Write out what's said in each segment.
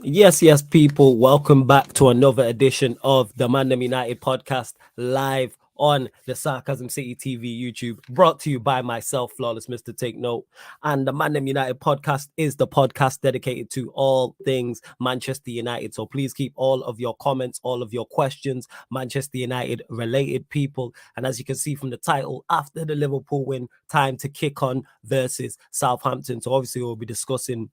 Yes, people. Welcome back to another edition of the ManDem United podcast live on the Sarcasm City TV YouTube, brought to you by myself, Flawless Mr. Take Note. And the ManDem United podcast is the podcast dedicated to all things Manchester United. So please keep all of your comments, all of your questions, Manchester United related people. And as you can see from the title, after the Liverpool win, time to kick on versus Southampton. So obviously we'll be recapping,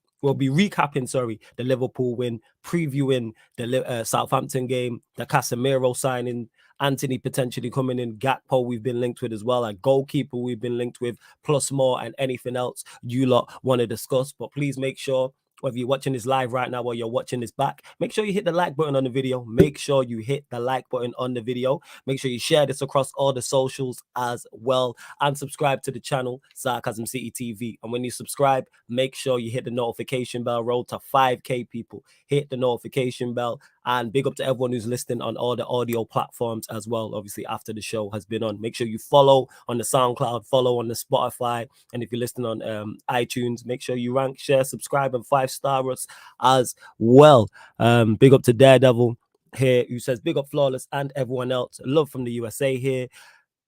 the Liverpool win, previewing the Southampton game, the Casemiro signing, Anthony potentially coming in, Gakpo we've been linked with as well, a goalkeeper we've been linked with, plus more and anything else you lot want to discuss. But please make sure, whether you're watching this live right now or you're watching this back, make sure you hit the like button on the video. Make sure you hit the like button on the video. Make sure you share this across all the socials as well. And subscribe to the channel, Sarcasm City TV. And when you subscribe, make sure you hit the notification bell. Roll to 5K people. Hit the notification bell. And big up to everyone who's listening on all the audio platforms as well. Obviously, after the show has been on, make sure you follow on the SoundCloud, follow on the Spotify. And if you're listening on iTunes, make sure you rank, share, subscribe, and 5-star us as well. Big up to Daredevil here, who says, big up Flawless and everyone else. Love from the USA here.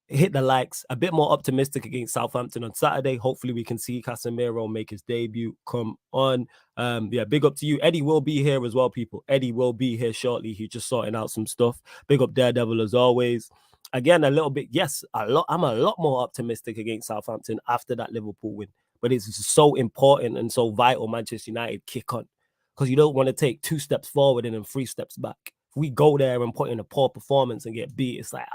Hit the likes. A bit more optimistic against Southampton on Saturday. Hopefully we can see Casemiro make his debut. Come on. Big up to you. Eddie will be here as well, people. Eddie will be here shortly. He's just sorting out some stuff. Big up Daredevil as always. Again, a little bit, yes, I'm a lot more optimistic against Southampton after that Liverpool win. But it's so important and so vital Manchester United kick on. Because you don't want to take 2 steps forward and then 3 steps back. If we go there and put in a poor performance and get beat, it's like,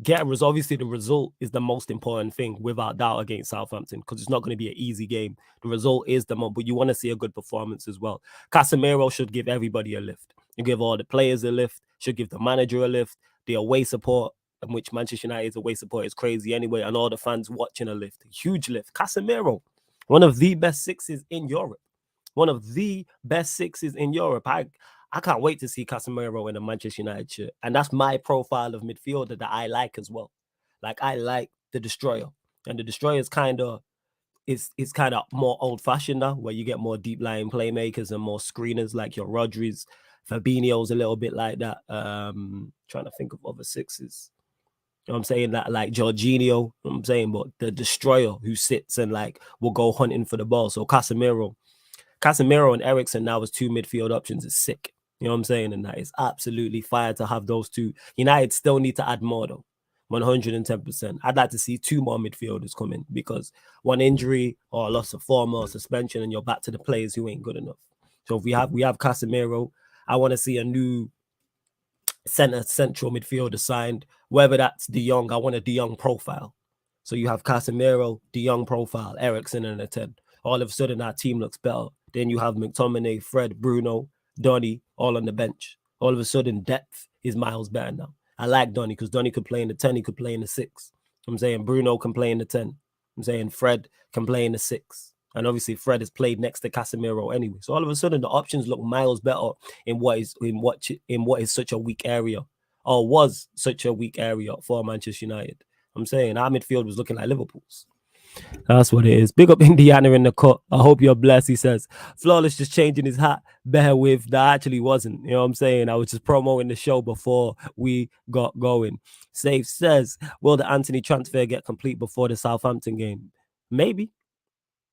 get a result. Obviously, the result is the most important thing, without doubt, against Southampton, because it's not going to be an easy game. The result is the most, but you want to see a good performance as well. Casemiro should give everybody a lift. You give all the players a lift, should give the manager a lift, the away support, in which Manchester United's away support is crazy anyway, and all the fans watching a lift. Huge lift. Casemiro, one of the best sixes in Europe. One of the best sixes in Europe. I can't wait to see Casemiro in a Manchester United shirt. And that's my profile of midfielder that I like as well. Like, I like the Destroyer. And the Destroyer is kind of more old-fashioned now, where you get more deep-lying playmakers and more screeners like your Rodri's. Fabinho's a little bit like that. Trying to think of other sixes. You know what I'm saying? That like Jorginho, you know what I'm saying? But the Destroyer who sits and like will go hunting for the ball. So Casemiro and Eriksen now as 2 midfield options is sick. You know what I'm saying? And that is absolutely fire to have those 2. United still need to add more, though. 110%. I'd like to see 2 more midfielders come in, because one injury or a loss of form or suspension and you're back to the players who ain't good enough. So if we have Casemiro, I want to see a new central midfielder signed, whether that's De Jong. I want a De Jong profile. So you have Casemiro, De Jong profile, Eriksen and a 10. All of a sudden, our team looks better. Then you have McTominay, Fred, Bruno, Donny, all on the bench. All of a sudden, depth is miles better now. I like Donny because Donny could play in the 10, he could play in the 6. I'm saying Bruno can play in the 10. I'm saying Fred can play in the 6. And obviously, Fred has played next to Casemiro anyway. So all of a sudden, the options look miles better in what is such a weak area, or was such a weak area for Manchester United. I'm saying our midfield was looking like Liverpool's. That's what it is. Big up Indiana in the cut. I hope you're blessed. He says, Flawless just changing his hat. Bear with, that actually wasn't. You know what I'm saying? I was just promoting the show before we got going. Safe says, will the Anthony transfer get complete before the Southampton game? Maybe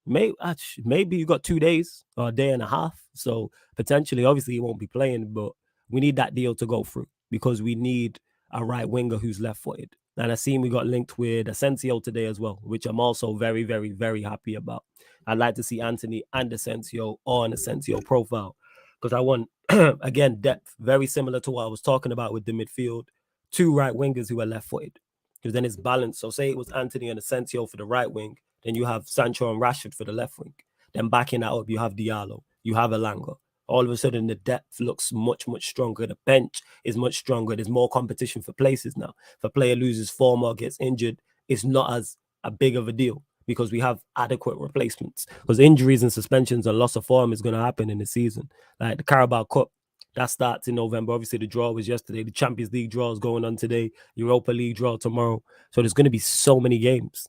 you got 2 days or a day and a half. So potentially, obviously, he won't be playing, but we need that deal to go through, because we need a right winger who's left-footed. And I seen we got linked with Asensio today as well, which I'm also very, very, very happy about. I'd like to see Anthony and Asensio on Asensio profile, because I want, again, depth, very similar to what I was talking about with the midfield. 2 right wingers who are left-footed, because then it's balanced. So say it was Anthony and Asensio for the right wing, then you have Sancho and Rashford for the left wing. Then backing that up, you have Diallo, you have Elanga. All of a sudden, the depth looks much, much stronger. The bench is much stronger. There's more competition for places now. If a player loses form or gets injured, it's not as a big of a deal, because we have adequate replacements. Because injuries and suspensions and loss of form is going to happen in the season. Like the Carabao Cup, that starts in November. Obviously, the draw was yesterday. The Champions League draw is going on today. Europa League draw tomorrow. So there's going to be so many games.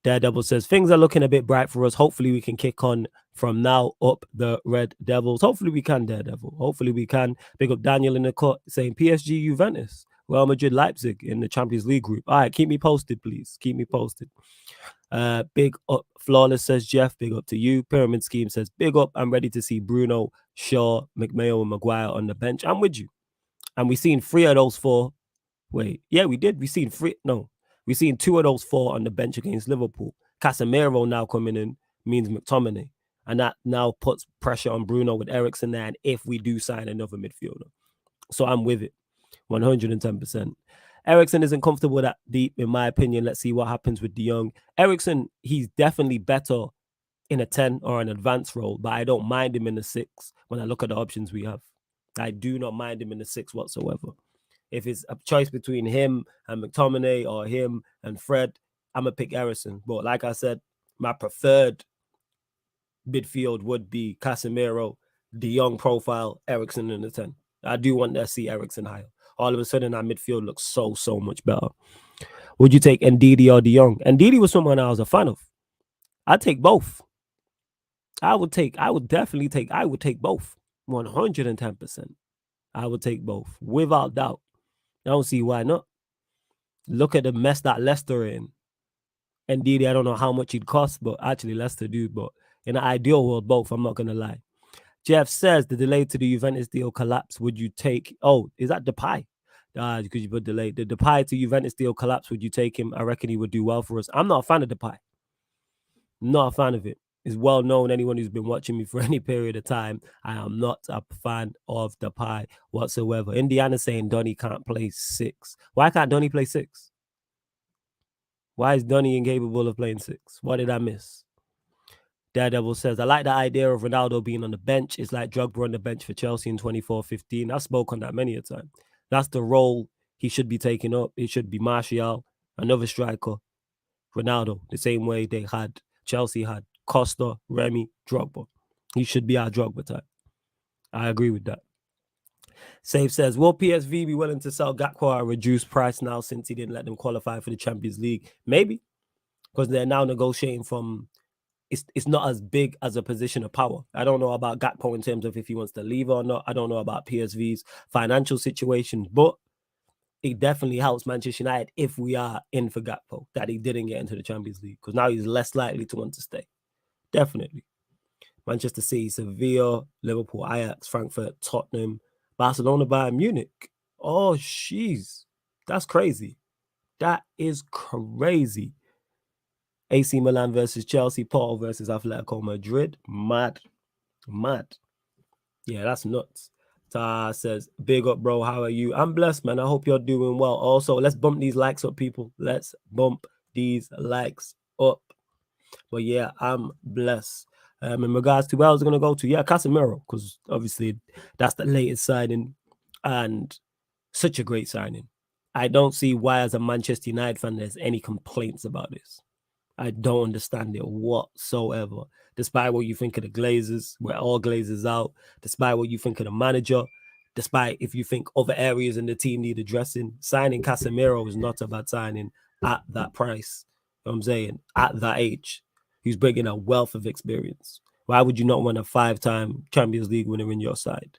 Daredevil says, things are looking a bit bright for us. Hopefully we can kick on from now up the Red Devils. Hopefully we can, Daredevil. Hopefully we can. Big up Daniel in the cut saying PSG, Juventus, Real Madrid, Leipzig in the Champions League group. All right, keep me posted, please. Keep me posted. Big up, Flawless says Jeff. Big up to you. Pyramid Scheme says, big up. I'm ready to see Bruno, Shaw, McMayo, and Maguire on the bench. I'm with you. And we've seen 3 of those 4. Wait, yeah, we did. We've seen 3. No, we've seen 2 of those 4 on the bench against Liverpool. Casemiro now coming in means McTominay. And that now puts pressure on Bruno with Eriksen there. And if we do sign another midfielder. So I'm with it. 110%. Eriksen isn't comfortable that deep, in my opinion. Let's see what happens with De Jong. Eriksen, he's definitely better in a 10 or an advanced role, but I don't mind him in the 6 when I look at the options we have. I do not mind him in the 6 whatsoever. If it's a choice between him and McTominay or him and Fred, I'm going to pick Eriksen. But like I said, my preferred midfield would be Casemiro, De Jong profile, Eriksen in the 10. I do want to see Eriksen higher. All of a sudden, our midfield looks so much better. Would you take Ndidi or De Jong? Ndidi was someone I was a fan of. I'd take both. I would take both. 110%. I would take both, without doubt. I don't see why not. Look at the mess that Leicester are in. Ndidi, I don't know how much he'd cost, but actually Leicester do. But in an ideal world, both, I'm not going to lie. Jeff says the delay to the Juventus deal collapse. Would you take? Oh, is that Depay? Because you put delay. The Depay to Juventus deal collapse. Would you take him? I reckon he would do well for us. I'm not a fan of Depay. Not a fan of it. It's well known. Anyone who's been watching me for any period of time, I am not a fan of Depay whatsoever. Indiana's saying Donny can't play 6. Why can't Donny play 6? Why is Donny incapable of playing 6? What did I miss? Daredevil says, I like the idea of Ronaldo being on the bench. It's like Drogba on the bench for Chelsea in 24-15. I spoke on that many a time. That's the role he should be taking up. It should be Martial, another striker, Ronaldo, the same way Chelsea had Costa, Remy, Drogba. He should be our Drogba type. I agree with that. Save says, will PSV be willing to sell Gakpo at a reduced price now since he didn't let them qualify for the Champions League? Maybe, because they're now negotiating from... It's not as big as a position of power. I don't know about Gakpo in terms of if he wants to leave or not. I don't know about PSV's financial situation, but it definitely helps Manchester United if we are in for Gakpo, that he didn't get into the Champions League, because now he's less likely to want to stay. Definitely. Manchester City, Sevilla, Liverpool, Ajax, Frankfurt, Tottenham, Barcelona, Bayern Munich. Oh, jeez. That's crazy. That is crazy. AC Milan versus Chelsea, Porto versus Atletico Madrid. Mad. Yeah, that's nuts. Ta says, big up, bro. How are you? I'm blessed, man. I hope you're doing well. Also, let's bump these likes up, people. Let's bump these likes up. But yeah, I'm blessed. In regards to where I was going to go to, yeah, Casemiro, because obviously that's the latest signing and such a great signing. I don't see why, as a Manchester United fan, there's any complaints about this. I don't understand it whatsoever. Despite what you think of the Glazers, we're all Glazers out. Despite what you think of the manager, despite if you think other areas in the team need addressing, signing Casemiro is not a bad signing at that price. You know what I'm saying? At that age, he's bringing a wealth of experience. Why would you not want a 5-time Champions League winner in your side,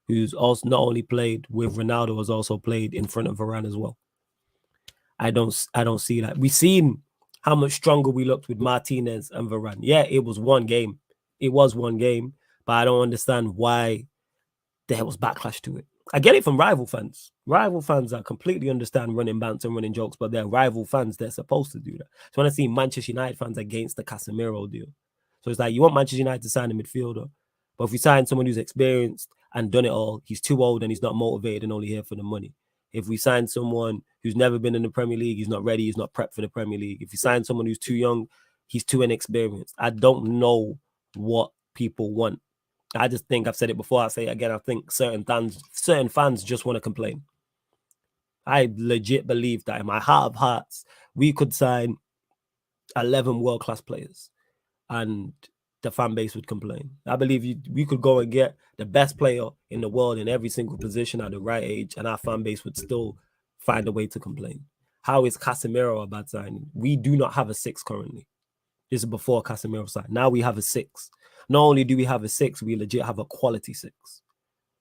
who's also not only played with Ronaldo, has also played in front of Varane as well? I don't see that. We've seen how much stronger we looked with Martinez and Varane. Yeah, it was one game. But I don't understand why there was backlash to it. I get it from rival fans. Rival fans that completely understand running bants and running jokes, but they're rival fans. They're supposed to do that. So when I see Manchester United fans against the Casemiro deal, so it's like you want Manchester United to sign a midfielder, but if we sign someone who's experienced and done it all, he's too old and he's not motivated and only here for the money. If we sign someone who's never been in the Premier League, he's not ready, he's not prepped for the Premier League. If you sign someone who's too young, he's too inexperienced. I don't know what people want. I just think, I've said it before, I say it again, I think certain fans just want to complain. I legit believe that in my heart of hearts, we could sign 11 world-class players and the fan base would complain. I believe we could go and get the best player in the world in every single position at the right age, and our fan base would still find a way to complain. How is Casemiro a bad signing? We do not have a 6 currently. This is before Casemiro signed. Now we have a 6. Not only do we have a 6, we legit have a quality 6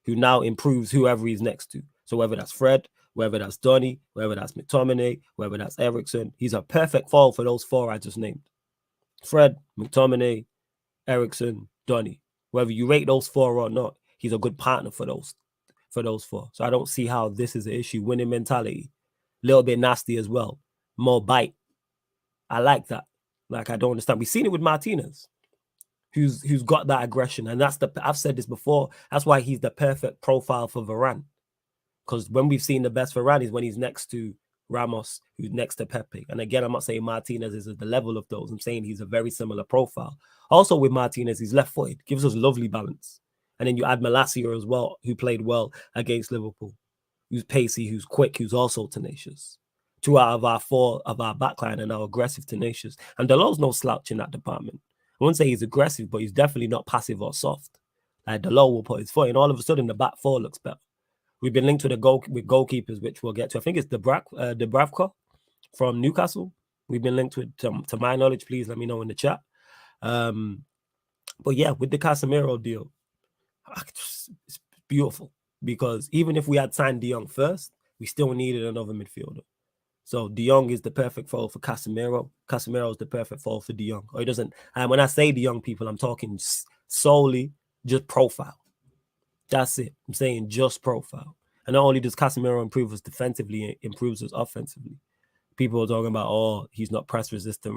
who now improves whoever he's next to. So whether that's Fred, whether that's Donny, whether that's McTominay, whether that's Eriksen, he's a perfect foil for those 4 I just named. Fred, McTominay, Eriksen, Donny. Whether you rate those 4 or not, he's a good partner for those 4. So I don't see how this is an issue. Winning mentality, a little bit nasty as well, more bite. I like that. Like, I don't understand. We've seen it with Martinez, who's got that aggression, and I've said this before. That's why he's the perfect profile for Varane. Because when we've seen the best Varane is when he's next to Ramos, who's next to Pepe. And again, I'm not saying Martinez is at the level of those. I'm saying he's a very similar profile. Also with Martinez, he's left-footed, gives us lovely balance. And then you add Malacia as well, who played well against Liverpool, who's pacey, who's quick, who's also tenacious. 2 out of our 4 of our backline are now aggressive, tenacious. And Delor's no slouch in that department. I wouldn't say he's aggressive, but he's definitely not passive or soft. Like, Delor will put his foot in. All of a sudden, the back 4 looks better. We've been linked with goalkeepers, which we'll get to. I think it's Dubravka from Newcastle. We've been linked with, to my knowledge. Please let me know in the chat. But yeah, with the Casemiro deal, it's beautiful, because even if we had signed De Jong first, we still needed another midfielder. So De Jong is the perfect foil for Casemiro. Casemiro is the perfect foil for De Jong. Or he doesn't. And when I say De Jong, people, I'm talking solely just profile. That's it. I'm saying just profile. And not only does Casemiro improve us defensively, it improves us offensively. People are talking about, oh, he's not press resistant,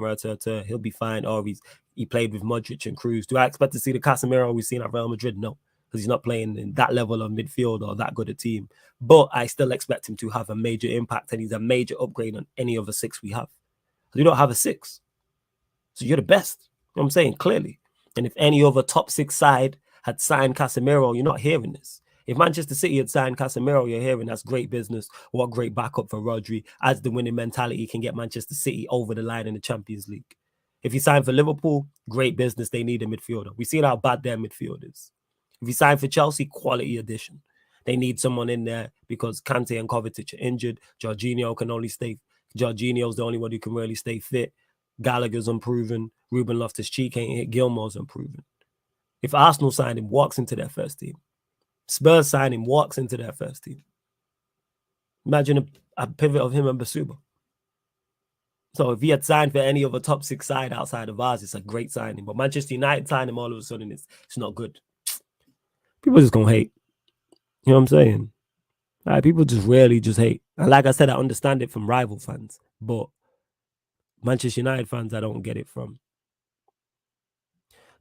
he'll be fine. Or he played with Modric and Cruz. Do I expect to see the Casemiro we've seen at Real Madrid? No, because he's not playing in that level of midfield or that good a team. But I still expect him to have a major impact, and he's a major upgrade on any other 6 we have. We don't have a 6. So you're the best. You know what I'm saying? Clearly. And if any other top 6 side had signed Casemiro, you're not hearing this. If Manchester City had signed Casemiro, you're hearing that's great business. What great backup for Rodri. As the winning mentality can get Manchester City over the line in the Champions League. If he signed for Liverpool, great business. They need a midfielder. We've seen how bad their midfield is. If he signed for Chelsea, quality addition. They need someone in there because Kante and Kovacic are injured. Jorginho's the only one who can really stay fit. Gallagher's unproven. Ruben Loftus-Cheek ain't hit. Gilmore's unproven. If Arsenal signed him, walks into their first team. Spurs signed him, walks into their first team. Imagine a pivot of him and Basuma. So if he had signed for any other top 6 side outside of ours, it's a great signing. But Manchester United signed him, all of a sudden it's not good. People just gonna hate. You know what I'm saying? Like, people just really just hate. And like I said, I understand it from rival fans, but Manchester United fans, I don't get it from.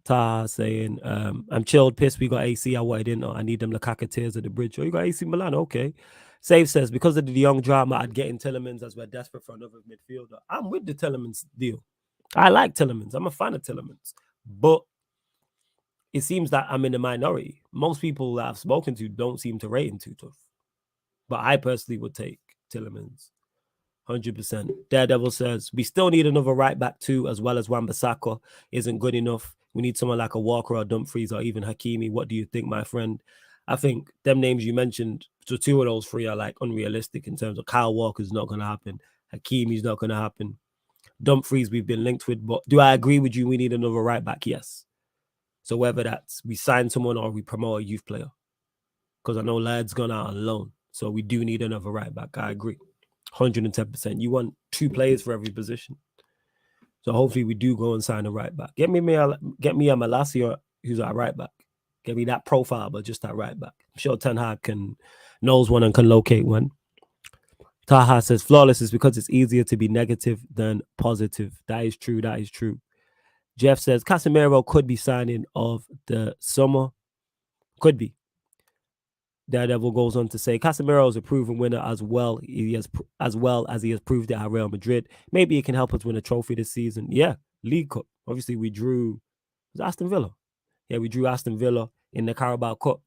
Taha saying, I'm chilled, pissed, we got AC. I wanted in. I need them Lukaku tears at the bridge. Oh, you got AC Milan? Okay. Save says, because of the young drama, I'd get in Tillemans as we're desperate for another midfielder. I'm with the Tillemans deal. I like Tillemans. I'm a fan of Tillemans. But it seems that I'm in the minority. Most people that I've spoken to don't seem to rate him too tough. But I personally would take Tillemans. 100%. Daredevil says, we still need another right back too, as well as Wan-Bissaka isn't good enough. We need someone like a Walker or Dumfries or even Hakimi. What do you think, my friend? I think them names you mentioned, so 2 of those 3 are like unrealistic in terms of Kyle Walker's not going to happen. Hakimi's not going to happen. Dumfries we've been linked with. But do I agree with you? We need another right back? Yes. So whether that's we sign someone or we promote a youth player. Because I know Ladd's gone out on loan. So we do need another right back. I agree. 110%. You want 2 players for every position. So hopefully we do go and sign a right back. Get me a Malacia who's our right back. Get me that profile, but just that right back. I'm sure Ten Hag knows one and can locate one. Taha says flawless is because it's easier to be negative than positive. That is true. That is true. Jeff says Casemiro could be signing of the summer. Could be. Daredevil goes on to say Casemiro is a proven winner as well as he has proved it at Real Madrid. Maybe it can help us win a trophy this season. Yeah, League Cup. Obviously, we drew Aston Villa. Yeah, we drew Aston Villa in the Carabao Cup.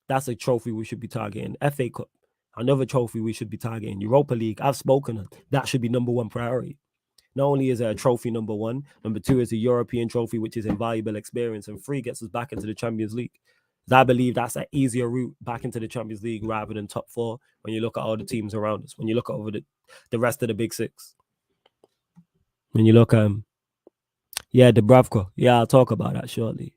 That's a trophy we should be targeting. FA Cup, another trophy we should be targeting. Europa League, I've spoken. That should be number 1 priority. Not only is it a trophy number 1, number 2 is a European trophy, which is invaluable experience, and 3 gets us back into the Champions League. I believe that's an easier route back into the Champions League rather than top 4 when you look at all the teams around us, when you look over the rest of the big 6. When you look at Dubravka. Yeah, I'll talk about that shortly.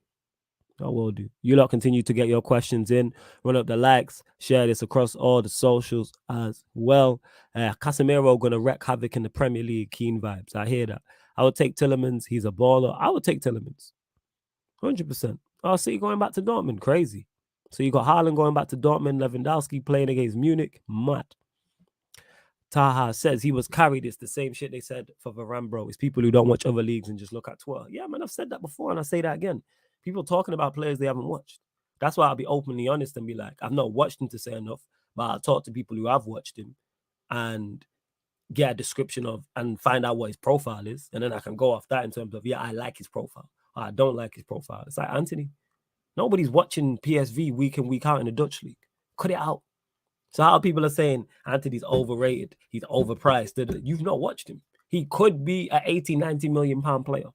I will do. You lot continue to get your questions in. Run up the likes. Share this across all the socials as well. Casemiro going to wreak havoc in the Premier League. Keen vibes. I hear that. I would take Tielemans. He's a baller. I would take Tielemans. 100%. Oh, City going back to Dortmund. Crazy. So you got Haaland going back to Dortmund. Lewandowski playing against Munich. Mad. Taha says he was carried. It's the same shit they said for Varane, bro. It's people who don't watch other leagues and just look at Twitter. Yeah, man, I've said that before and I say that again. People talking about players they haven't watched. That's why I'll be openly honest and be like, I've not watched him to say enough, but I'll talk to people who have watched him and get a description of and find out what his profile is. And then I can go off that in terms of, yeah, I like his profile. Or I don't like his profile. It's like, Anthony, nobody's watching PSV week in, week out in the Dutch league. Cut it out. So how people are saying Anthony's overrated, he's overpriced. You've not watched him. He could be an 80, 90 million pound player.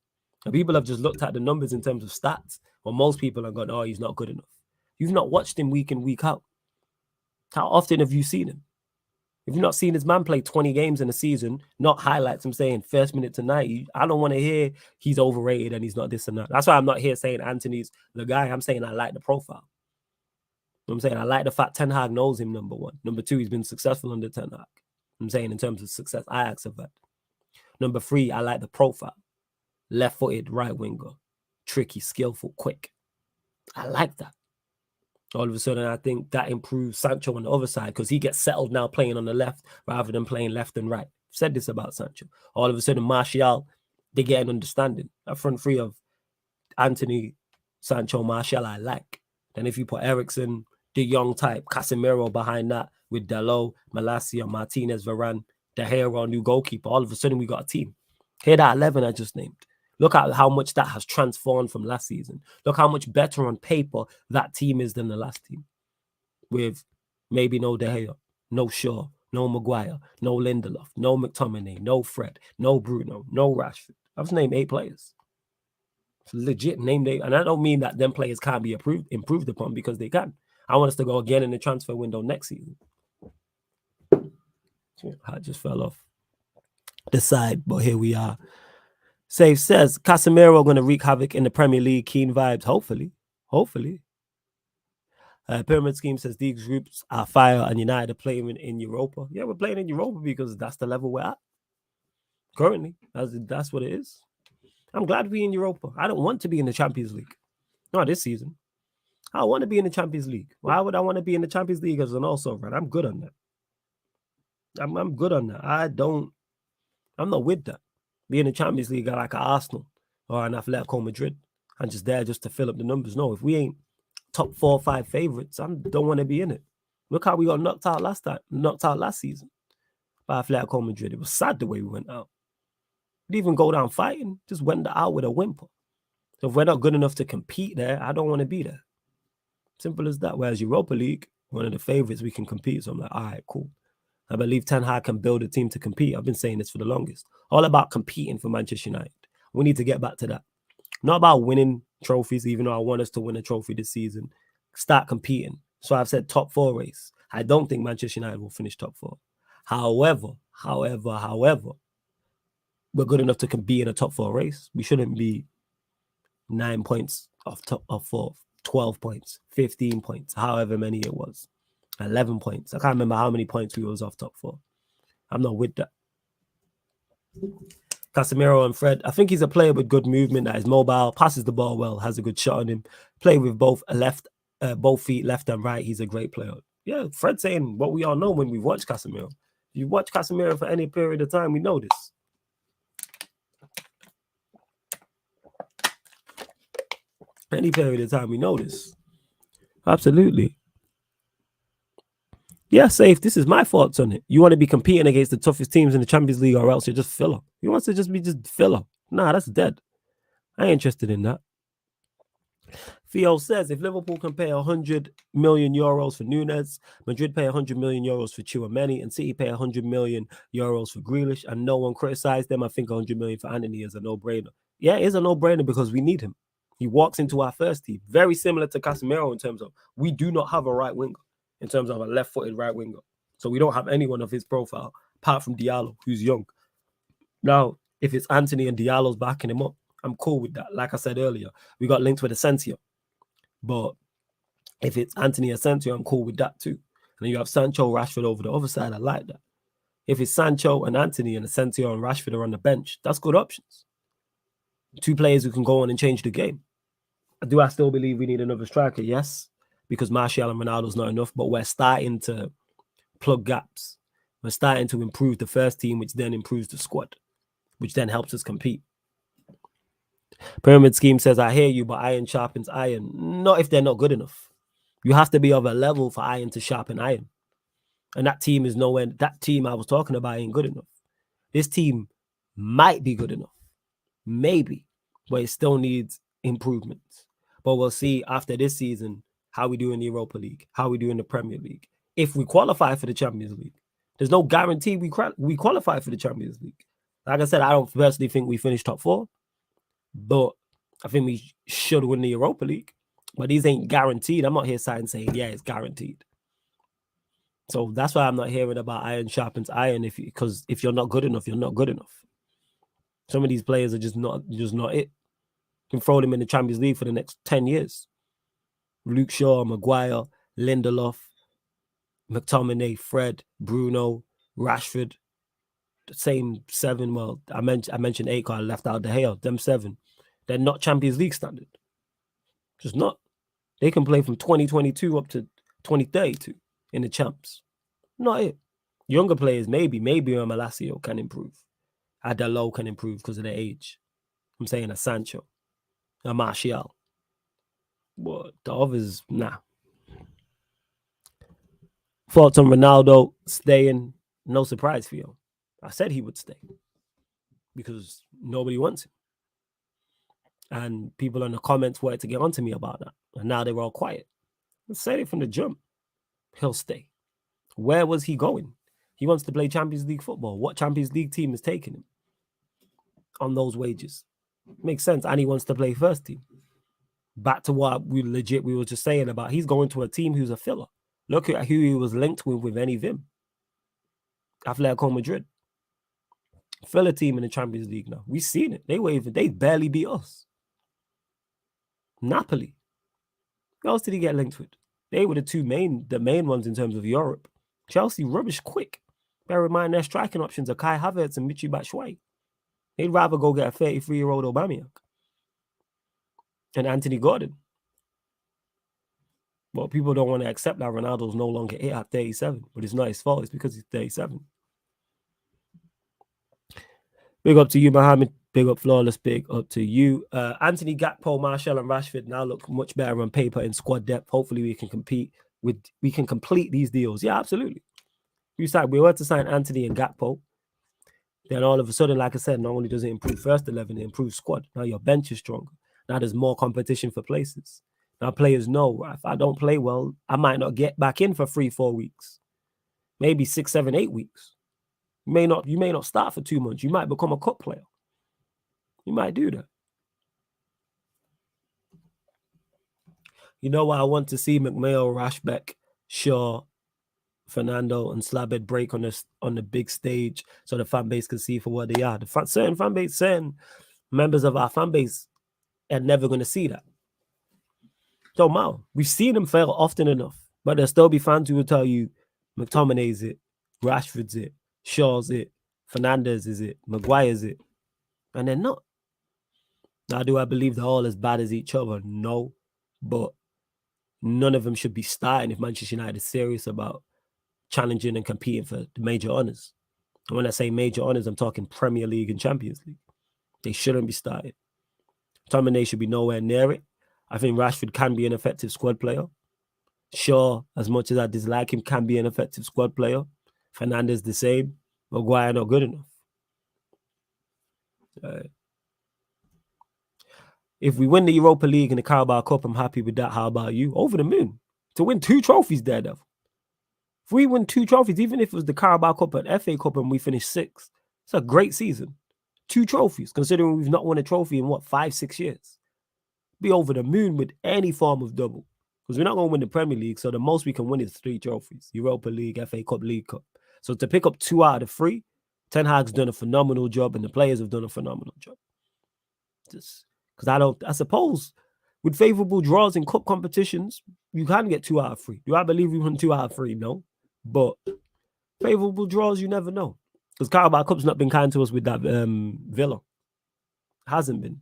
And people have just looked at the numbers in terms of stats. Well, most people are going, oh, he's not good enough. You've not watched him week in, week out. How often have you seen him? If you've not seen his man play 20 games in a season, not highlights, I'm saying first minute to 90, I don't want to hear he's overrated and he's not this and that. That's why I'm not here saying Anthony's the guy. I'm saying I like the profile. You know what I'm saying? I like the fact Ten Hag knows him, number one. Number two, he's been successful under Ten Hag. I'm saying in terms of success, Ajax have had. Number three, I like the profile. Left-footed, right winger. Tricky, skillful, quick. I like that. All of a sudden, I think that improves Sancho on the other side because he gets settled now playing on the left rather than playing left and right. I've said this about Sancho. All of a sudden, Martial, they get an understanding. A front three of Anthony, Sancho, Martial, I like. Then if you put Eriksen, the young type, Casemiro behind that with Dalot, Malacia, Martinez, Varane, De Gea, our new goalkeeper, all of a sudden we got a team. Here that 11 I just named. Look at how much that has transformed from last season. Look how much better on paper that team is than the last team. With maybe no De Gea, no Shaw, no Maguire, no Lindelof, no McTominay, no Fred, no Bruno, no Rashford. I've just named 8 players. It's legit name day. And I don't mean that them players can't be improved upon because they can. I want us to go again in the transfer window next season. I just fell off the side, but here we are. Save says Casemiro going to wreak havoc in the Premier League. Keen vibes, hopefully. Pyramid Scheme says these groups are fire and United are playing in Europa. Yeah, we're playing in Europa because that's the level we're at currently. That's what it is. I'm glad we're in Europa. I don't want to be in the Champions League. Not this season. I want to be in the Champions League. Why would I want to be in the Champions League as an also run? I'm good on that. I'm good on that. I'm not with that. Be in the Champions League like an Arsenal or an Atletico Madrid and just there just to fill up the numbers. No, if we ain't top 4 or 5 favorites, I don't want to be in it. Look how we got knocked out last season by Atletico Madrid. It was sad the way we went out. We didn't even go down fighting, just went out with a whimper. So if we're not good enough to compete there, I don't want to be there. Simple as that. Whereas Europa League, one of the favorites, we can compete. So I'm like, all right, cool. I believe Ten Hag can build a team to compete. I've been saying this for the longest. All about competing for Manchester United. We need to get back to that. Not about winning trophies, even though I want us to win a trophy this season. Start competing. So I've said top 4 race. I don't think Manchester United will finish top 4. However, we're good enough to be in a top 4 race. We shouldn't be 9 points off top of 4, 12 points, 15 points, however many it was. 11 points. I can't remember how many points we was off top 4. I'm not with that. Casemiro and Fred. I think he's a player with good movement, that is mobile, passes the ball well, has a good shot on him. Play with both feet, left and right. He's a great player. Yeah, Fred saying what we all know when we watch Casemiro. If you watch Casemiro for any period of time, we know this. Any period of time, we know this. Absolutely. Yeah, Safe, this is my thoughts on it. You want to be competing against the toughest teams in the Champions League or else you're just filler. You want to just be filler. Nah, that's dead. I ain't interested in that. Theo says, if Liverpool can pay 100 million euros for Nunez, Madrid pay 100 million euros for Tchouaméni, and City pay 100 million euros for Grealish, and no one criticized them, I think 100 million for Anthony is a no-brainer. Yeah, it is a no-brainer because we need him. He walks into our first team. Very similar to Casemiro in terms of we do not have a right winger, in terms of a left-footed right winger. So we don't have anyone of his profile, apart from Diallo, who's young. Now, if it's Anthony and Diallo's backing him up, I'm cool with that. Like I said earlier, we got linked with Asensio. But if it's Anthony Asensio, I'm cool with that too. And then you have Sancho, Rashford over the other side. I like that. If it's Sancho and Anthony and Asensio and Rashford are on the bench, that's good options. Two players who can go on and change the game. Do I still believe we need another striker? Yes, because Martial and Ronaldo's not enough, but we're starting to plug gaps. We're starting to improve the first team, which then improves the squad, which then helps us compete. Pyramid Scheme says, I hear you, but iron sharpens iron. Not if they're not good enough. You have to be of a level for iron to sharpen iron. And that team is nowhere. That team I was talking about ain't good enough. This team might be good enough. Maybe. But it still needs improvements. But we'll see after this season how we do in the Europa League, how we do in the Premier League. If we qualify for the Champions League, there's no guarantee we qualify for the Champions League. Like I said, I don't personally think we finish top 4. But I think we should win the Europa League. But these ain't guaranteed. I'm not here saying, yeah, it's guaranteed. So that's why I'm not hearing about iron sharpens iron. Because if you're not good enough, you're not good enough. Some of these players are just not it. You can throw them in the Champions League for the next 10 years. Luke Shaw, Maguire, Lindelof, McTominay, Fred, Bruno, Rashford. The same 7. Well, I mentioned 8 because I left out De Gea. Them 7. They're not Champions League standard. Just not. They can play from 2022 up to 2032 in the champs. Not it. Younger players, maybe Malacio can improve. Adalo can improve because of their age. I'm saying a Sancho, a Martial. But the others, nah. Thoughts on Ronaldo staying? No surprise for you. I said he would stay because nobody wants him. And people in the comments wanted to get onto me about that. And now they're all quiet. I said it from the jump. He'll stay. Where was he going? He wants to play Champions League football. What Champions League team is taking him on those wages? Makes sense. And he wants to play first team. Back to what we were just saying about he's going to a team who's a filler. Look at who he was linked with any Vim. Atletico Madrid. Filler team in the Champions League now. We've seen it. They barely beat us. Napoli. Who else did he get linked with? They were the main ones in terms of Europe. Chelsea, rubbish quick. Bear in mind their striking options are Kai Havertz and Michy Batshuayi. They'd rather go get a 33-year-old Aubameyang and Anthony Gordon. But people don't want to accept that Ronaldo's no longer it at 37. But it's not his fault. It's because he's 37. Big up to you, Mohammed. Big up, Flawless. Big up to you. Anthony Gakpo, Martial, and Rashford now look much better on paper in squad depth. Hopefully, we can complete these deals. Yeah, absolutely. We were to sign Anthony and Gakpo. Then all of a sudden, like I said, not only does it improve first 11, it improves squad. Now your bench is stronger. Now there's more competition for places. Now players know if I don't play well, I might not get back in for 3-4 weeks, maybe 6, 7, 8 weeks. You may not start for 2 months. You might become a cup player. You might do that. You know what? I want to see McMahon, Rashbeck, Shaw, Fernando, and Slabhead break on the big stage so the fan base can see for what they are. Certain members of our fan base are never going to see that. Don't matter. We've seen them fail often enough, but there'll still be fans who will tell you McTominay's it, Rashford's it, Shaw's it, Fernandez is it, Maguire's it, and they're not. Now, do I believe they're all as bad as each other? No, but none of them should be starting if Manchester United is serious about challenging and competing for the major honours. And when I say major honours, I'm talking Premier League and Champions League. They shouldn't be starting. McTominay should be nowhere near it. I think Rashford can be an effective squad player. Shaw, as much as I dislike him, can be an effective squad player. Fernandez the same. Maguire not good enough. If we win the Europa League and the Carabao Cup, I'm happy with that. How about you? Over the moon. To win 2 trophies, Daredevil. If we win 2 trophies, even if it was the Carabao Cup and FA Cup and we finish 6th, it's a great season. 2 trophies, considering we've not won a trophy in 5-6 years. Be over the moon with any form of double. Because we're not going to win the Premier League, so the most we can win is 3 trophies: Europa League, FA Cup, League Cup. So to pick up 2 out of the 3, Ten Hag's done a phenomenal job, and the players have done a phenomenal job. Just because I suppose with favourable draws in cup competitions, you can get 2 out of 3. Do I believe we won 2 out of 3? No. But favourable draws, you never know. Because Carabao Cup's not been kind to us with that Villa. Hasn't been.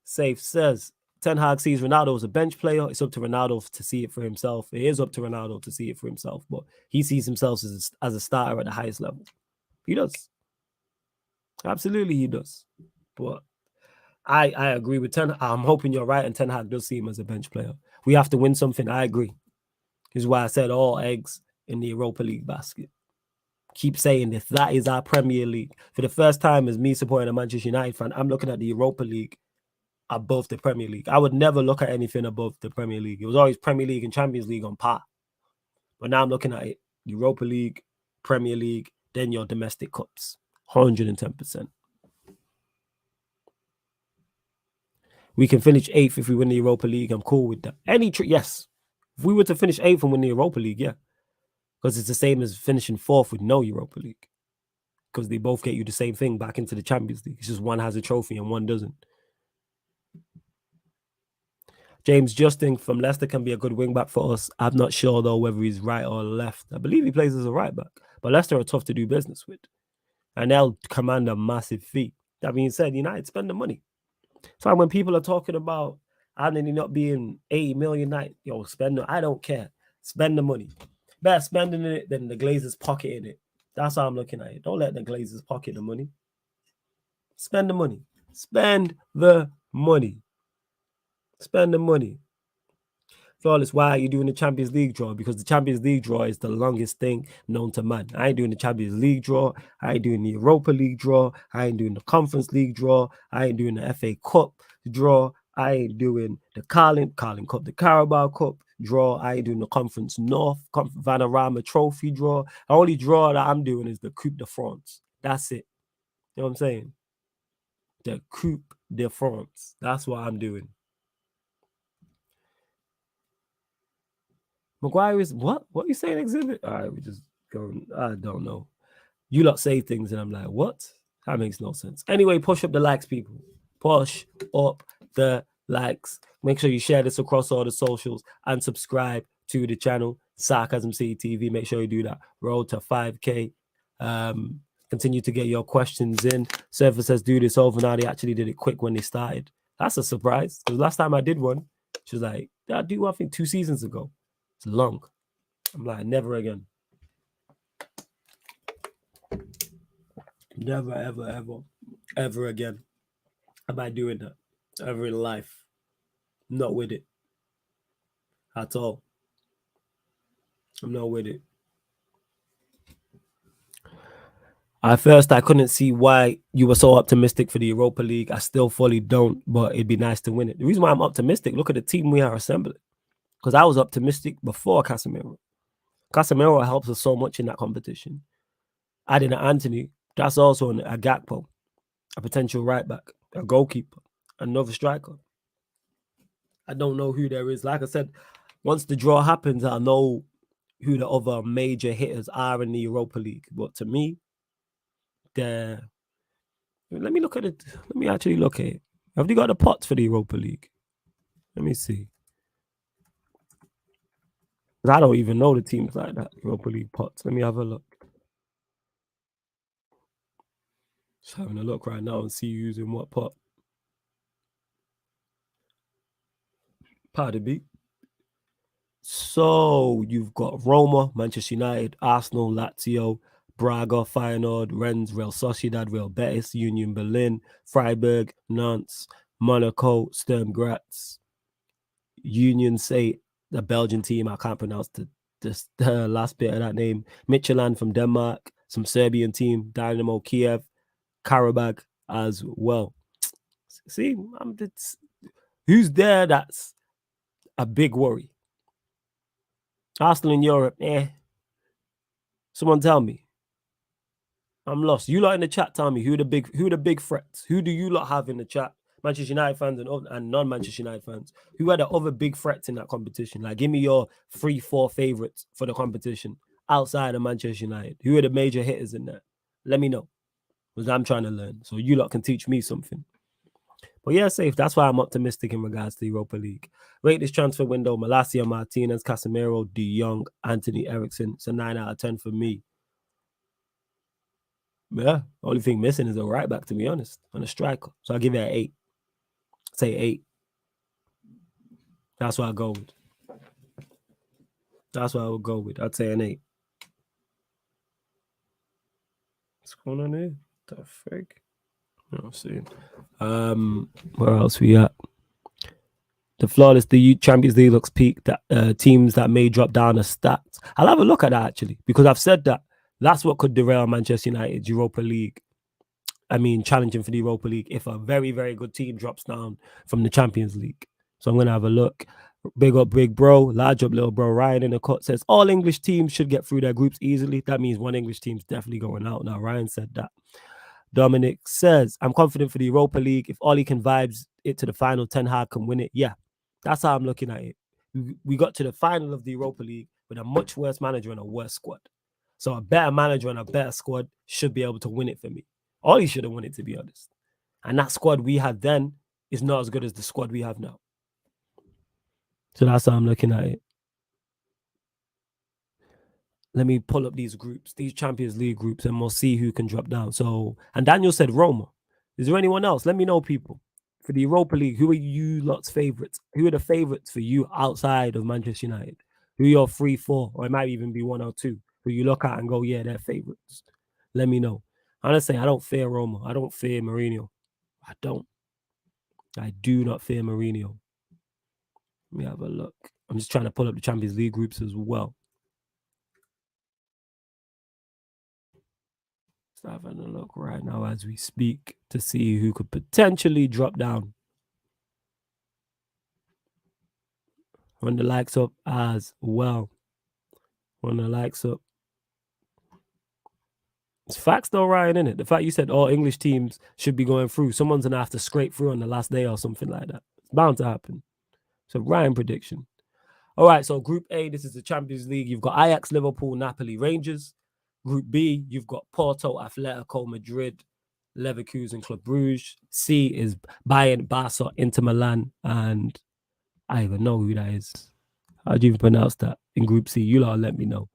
Safe says, Ten Hag sees Ronaldo as a bench player. It's up to Ronaldo to see it for himself. It is up to Ronaldo to see it for himself, but he sees himself as a starter at the highest level. He does. Absolutely, he does. But I agree with Ten Hag. I'm hoping you're right, and Ten Hag does see him as a bench player. We have to win something. I agree. This is why I said all eggs in the Europa League basket. Keep saying this. That is our Premier League. For the first time as me supporting a Manchester United fan, I'm looking at the Europa League above the Premier League. I would never look at anything above the Premier League. It was always Premier League and Champions League on par. But now I'm looking at it. Europa League, Premier League, then your domestic cups. 110%. We can finish 8th if we win the Europa League. I'm cool with that. Yes. If we were to finish 8th and win the Europa League, yeah. Because it's the same as finishing 4th with no Europa League. Because they both get you the same thing back into the Champions League. It's just one has a trophy and one doesn't. James Justin from Leicester can be a good wing back for us. I'm not sure, though, whether he's right or left. I believe he plays as a right back. But Leicester are tough to do business with. And they'll command a massive fee. That being said, United spend the money. So when people are talking about Anthony not being 80 million night, spend it. I don't care. Spend the money. Better spending it than the Glazers pocketing it. That's how I'm looking at it. Don't let the Glazers pocket the money. Spend the money. Spend the money. Spend the money. Flawless, why are you doing the Champions League draw? Because the Champions League draw is the longest thing known to man. I ain't doing the Champions League draw. I ain't doing the Europa League draw. I ain't doing the Conference League draw. I ain't doing the FA Cup draw. I ain't doing the Carling Cup, the Carabao Cup draw. I ain't doing the Conference North, Vanarama Trophy draw. The only draw that I'm doing is the Coupe de France. That's it. You know what I'm saying? The Coupe de France. That's what I'm doing. Maguire is what? What are you saying, Exhibit? All right, we just going. I don't know. You lot say things, and I'm like, what? That makes no sense. Anyway, push up the likes, people. Push up the likes. Make sure you share this across all the socials and subscribe to the channel, Sarcasm City TV. Make sure you do that. Road to 5K. Continue to get your questions in. Surfer says, do this over now. They actually did it quick when they started. That's a surprise. Because last time I did one, she was like, I do one thing 2 seasons ago. It's long. I'm like, never again. Never, ever, ever, ever again am I doing that. Ever in life. Not with it. At all. I'm not with it. At first, I couldn't see why you were so optimistic for the Europa League. I still fully don't, but it'd be nice to win it. The reason why I'm optimistic, look at the team we are assembling. Because I was optimistic before Casemiro. Casemiro helps us so much in that competition. Adding an Anthony, that's also a Gakpo, a potential right back, a goalkeeper, another striker. I don't know who there is. Like I said, once the draw happens, I'll know who the other major hitters are in the Europa League. But to me, let me look at it. Let me actually look at it. Have they got the pots for the Europa League? Let me see. I don't even know the teams like that, Europa League pots. Let me have a look. Just having a look right now and see who's in what pot. Pardon me. So you've got Roma, Manchester United, Arsenal, Lazio, Braga, Feyenoord, Rennes, Real Sociedad, Real Betis, Union Berlin, Freiburg, Nantes, Monaco, Sturm Graz, Union Saint, the Belgian team. I can't pronounce the last bit of that name. Midtjylland from Denmark, some Serbian team, Dynamo Kiev, Karabakh as well. See, who's there that's a big worry? Arsenal in Europe, Someone tell me. I'm lost. You lot in the chat tell me who the big threats. Who do you lot have in the chat? Manchester United fans and non-Manchester United fans, who are the other big threats in that competition? Like, give me your 3-4 favorites for the competition outside of Manchester United. Who are the major hitters in there? Let me know, because I'm trying to learn. So you lot can teach me something. But yeah, safe. That's why I'm optimistic in regards to the Europa League. Rate this transfer window: Malacia, Martinez, Casemiro, De Jong, Anthony Eriksson. It's a 9 out of 10 for me. Yeah, only thing missing is a right back, to be honest, and a striker. So I'll give it an 8. Say 8. That's what I go with. That's what I would go with. I'd say an 8. What's going on here? The frig? I'm seeing. Where else we at? The flawless, the Champions League looks peak. That teams that may drop down are stacked. I'll have a look at that actually, because I've said that that's what could derail Manchester United's Europa League. I mean, challenging for the Europa League if a very, very good team drops down from the Champions League. So I'm going to have a look. Big up, big bro. Large up, little bro. Ryan in the cut says all English teams should get through their groups easily. That means one English team's definitely going out now. Ryan said that. Dominic says, I'm confident for the Europa League. If Ollie can vibes it to the final, Ten Hag can win it. Yeah, that's how I'm looking at it. We got to the final of the Europa League with a much worse manager and a worse squad. So a better manager and a better squad should be able to win it for me. Ollie should have won it, to be honest. And that squad we had then is not as good as the squad we have now. So that's how I'm looking at it. Let me pull up these groups, these Champions League groups, and we'll see who can drop down. So, and Daniel said Roma. Is there anyone else? Let me know, people. For the Europa League, who are you lot's favourites? Who are the favourites for you outside of Manchester United? Who are your 3, 4, or it might even be 1 or 2, who you look at and go, yeah, they're favourites? Let me know. Honestly, I don't fear Roma. I don't fear Mourinho. I don't. I do not fear Mourinho. Let me have a look. I'm just trying to pull up the Champions League groups as well. Having a look right now as we speak to see who could potentially drop down. Run the likes up as well. Run the likes up. It's facts though, Ryan, isn't it? The fact you said all English teams should be going through. Someone's gonna have to scrape through on the last day or something like that. It's bound to happen. So Ryan prediction. All right, so Group A, this is the Champions League. You've got Ajax, Liverpool, Napoli, Rangers. Group B, you've got Porto, Atletico Madrid, Leverkusen, Club Brugge. C is Bayern, Barca, Inter Milan, and I don't even know who that is. How do you even pronounce that in Group C? You lot let me know.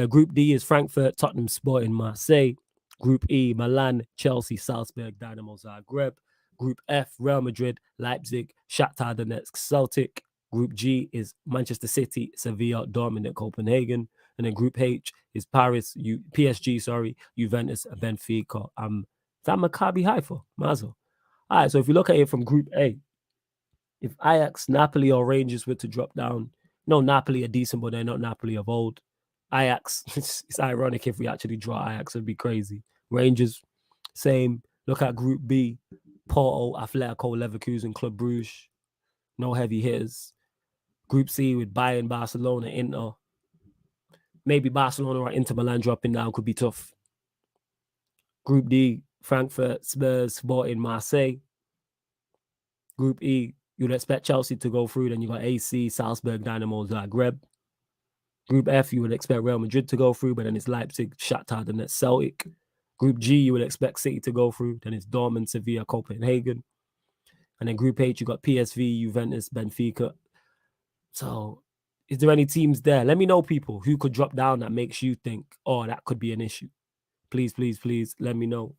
Group D is Frankfurt, Tottenham, Sporting, Marseille. Group E, Milan, Chelsea, Salzburg, Dynamo Zagreb. Group F, Real Madrid, Leipzig, Shakhtar Donetsk, Celtic. Group G is Manchester City, Sevilla, Dortmund, and Copenhagen. And then Group H is PSG, Juventus, Benfica. Is that Maccabi Haifa? Mazel. All right, so if you look at it from Group A, if Ajax, Napoli, or Rangers were to drop down, no, Napoli are decent, but they're not Napoli of old. Ajax, it's ironic if we actually draw Ajax, it'd be crazy. Rangers, same. Look at Group B, Porto, Atletico, Leverkusen, Club Brugge. No heavy hitters. Group C with Bayern, Barcelona, Inter. Maybe Barcelona or Inter Milan dropping down could be tough. Group D, Frankfurt, Spurs, Sporting, Marseille. Group E, you'd expect Chelsea to go through. Then you got AC, Salzburg, Dynamo, Zagreb. Group F, you would expect Real Madrid to go through, but then it's Leipzig, Shakhtar, then it's Celtic. Group G, you would expect City to go through. Then it's Dortmund, Sevilla, Copenhagen. And then Group H, you got PSV, Juventus, Benfica. So is there any teams there? Let me know, people, who could drop down that makes you think, oh, that could be an issue. Please, please, please let me know.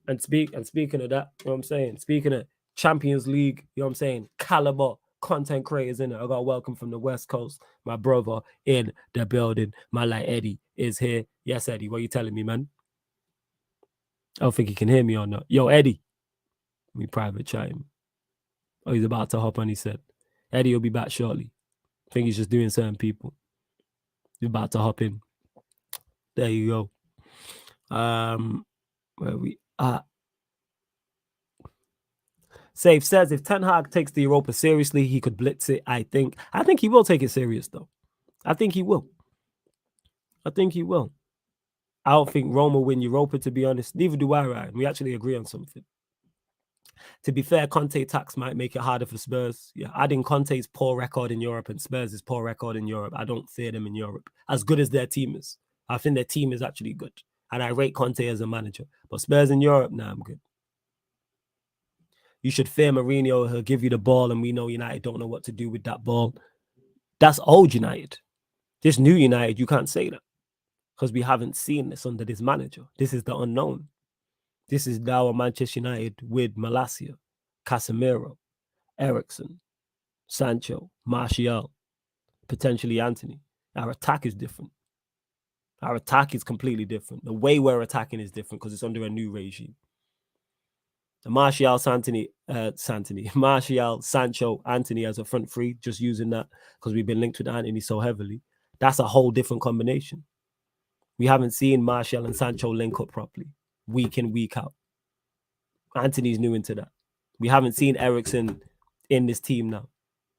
And speaking of that, you know what I'm saying? Speaking of Champions League, you know what I'm saying? Caliber content creators in it. I got welcome from the West Coast. My brother in the building. My like Eddie is here. Yes, Eddie, what are you telling me, man? I don't think he can hear me or not. Yo, Eddie. Let me private chat him. Oh, he's about to hop on, he said. Eddie will be back shortly. I think he's just doing certain people. He's about to hop in. There you go. Where we at? Safe says if Ten Hag takes the Europa seriously, he could blitz it. I think he will take it serious, though. I think he will. I don't think Roma win Europa, to be honest. Neither do I, Ryan. We actually agree on something. To be fair, Conte tax might make it harder for Spurs. Yeah, adding Conte's poor record in Europe and Spurs' poor record in Europe, I don't fear them in Europe. As good as their team is, I think their team is actually good. And I rate Conte as a manager. But Spurs in Europe, nah, I'm good. You should fear Mourinho. He'll give you the ball, and we know United don't know what to do with that ball. That's old United. This new United, you can't say that because we haven't seen this under this manager. This is the unknown. This is now a Manchester United with Malacia, Casemiro, Eriksen, Sancho, Martial, potentially Anthony. Our attack is different. Our attack is completely different. The way we're attacking is different because it's under a new regime. The Martial, Sancho, Anthony as a front three, just using that because we've been linked with Anthony so heavily. That's a whole different combination. We haven't seen Martial and Sancho link up properly, week in, week out. Anthony's new into that. We haven't seen Eriksen in this team now.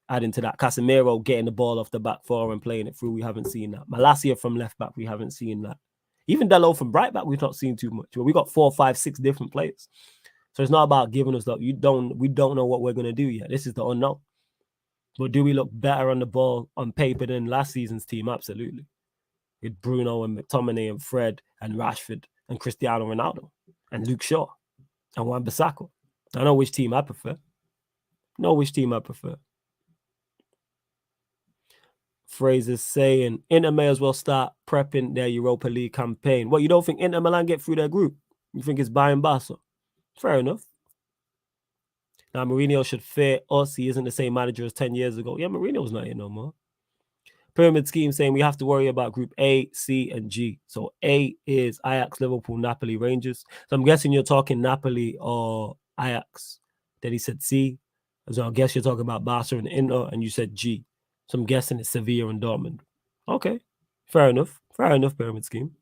Adding to that, Casemiro getting the ball off the back four and playing it through, we haven't seen that. Malacia from left back, we haven't seen that. Even Delo from right back, we've not seen too much. But we got 4, 5, 6 different players. So it's not about giving us that. We don't know what we're going to do yet. This is the unknown. But do we look better on the ball on paper than last season's team? Absolutely. With Bruno and McTominay and Fred and Rashford and Cristiano Ronaldo and Luke Shaw and Wan-Bissaka. I know which team I prefer. Fraser's saying Inter may as well start prepping their Europa League campaign. What, you don't think Inter Milan get through their group? You think it's Bayern Barca? Fair enough. Now, Mourinho should fear us. He isn't the same manager as 10 years ago. Yeah, Mourinho's not here no more. Pyramid Scheme saying we have to worry about Group A, C, and G. So A is Ajax, Liverpool, Napoli, Rangers. So I'm guessing you're talking Napoli or Ajax. Then he said C. So I guess you're talking about Barca and Inter, and you said G. So I'm guessing it's Sevilla and Dortmund. Okay, fair enough. Pyramid Scheme.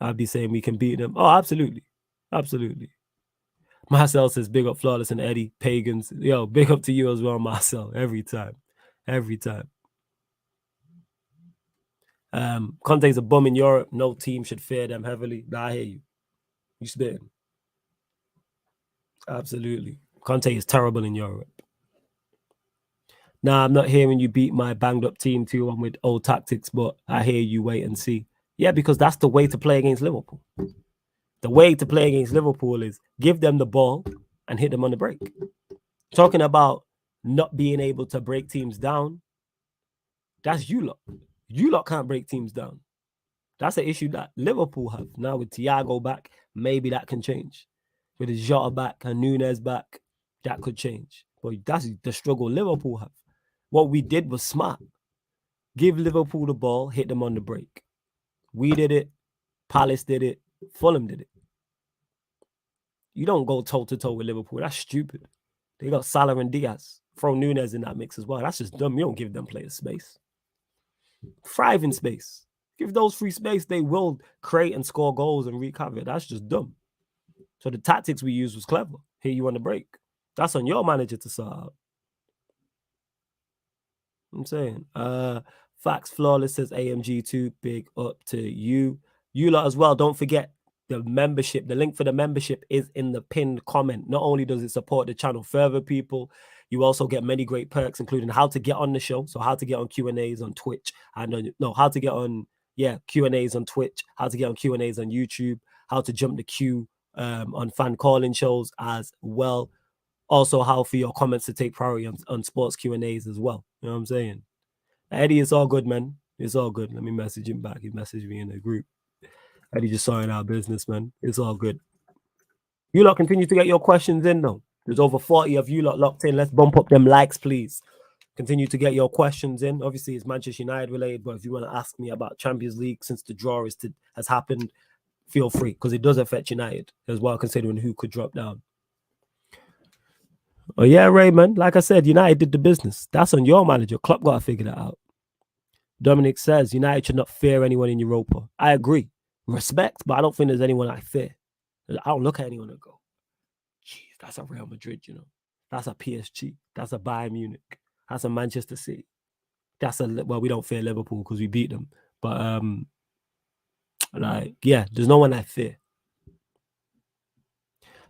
I'd be saying we can beat them. Oh, absolutely. Marcel says, big up Flawless and Eddie, Pagans. Yo, big up to you as well, Marcel. Every time. Conte's a bum in Europe. No team should fear them heavily. Nah, I hear you. You spitting. Absolutely. Conte is terrible in Europe. Nah, I'm not hearing you beat my banged up team 2-1 with old tactics, but I hear you wait and see. Yeah, because that's the way to play against Liverpool. The way to play against Liverpool is give them the ball and hit them on the break. Talking about not being able to break teams down, that's you lot. You lot can't break teams down. That's an issue that Liverpool have. Now with Thiago back, maybe that can change. With Jota back and Nunes back, that could change. But that's the struggle Liverpool have. What we did was smart. Give Liverpool the ball, hit them on the break. We did it. Palace did it. Fulham did it. You don't go toe-to-toe with Liverpool. That's stupid. They got Salah and Diaz. Throw Nunes in that mix as well. That's just dumb. You don't give them players space. Thrive in space. Give those free space, they will create and score goals and wreak havoc. That's just dumb. So the tactics we used was clever. Hit you on the break. That's on your manager to sort out. I'm saying. Facts Flawless says AMG2. Big up to you. You lot as well. Don't forget the membership. The link for the membership is in the pinned comment. Not only does it support the channel further, people, you also get many great perks, including how to get on the show. So how to get on Q&As on Twitch. And how to get on Q&As on Twitch, how to get on Q&As on YouTube, how to jump the queue on fan calling shows as well. Also, how for your comments to take priority on sports Q&As as well. You know what I'm saying? Eddie, it's all good, man. It's all good. Let me message him back. He messaged me in the group. Eddie just starting our business, man. It's all good. You lot continue to get your questions in, though. There's over 40 of you lot locked in. Let's bump up them likes, please. Continue to get your questions in. Obviously, it's Manchester United related, but if you want to ask me about Champions League since the draw has happened, feel free, because it does affect United as well, considering who could drop down. Oh, yeah, Raymond. Like I said, United did the business. That's on your manager. Klopp got to figure that out. Dominic says United should not fear anyone in Europa. I agree. Respect, but I don't think there's anyone I fear. I don't look at anyone and go, geez, that's a Real Madrid, you know. That's a PSG. That's a Bayern Munich. That's a Manchester City. We don't fear Liverpool because we beat them. But there's no one I fear.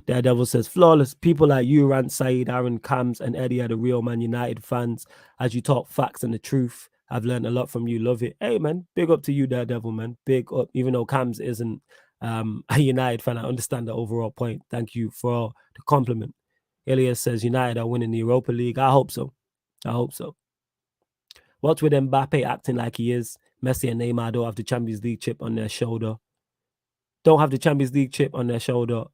Daredevil says, flawless. People like you, Rant, Saeed, Aaron, Cams, and Eddie are the real Man United fans. As you talk facts and the truth, I've learned a lot from you. Love it. Hey, man, big up to you, Daredevil, man. Big up. Even though Cams isn't a United fan, I understand the overall point. Thank you for the compliment. Elias says, United are winning the Europa League. I hope so. I hope so. What's with Mbappe acting like he is? Messi and Neymar don't have the Champions League chip on their shoulder. Don't have the Champions League chip on their shoulder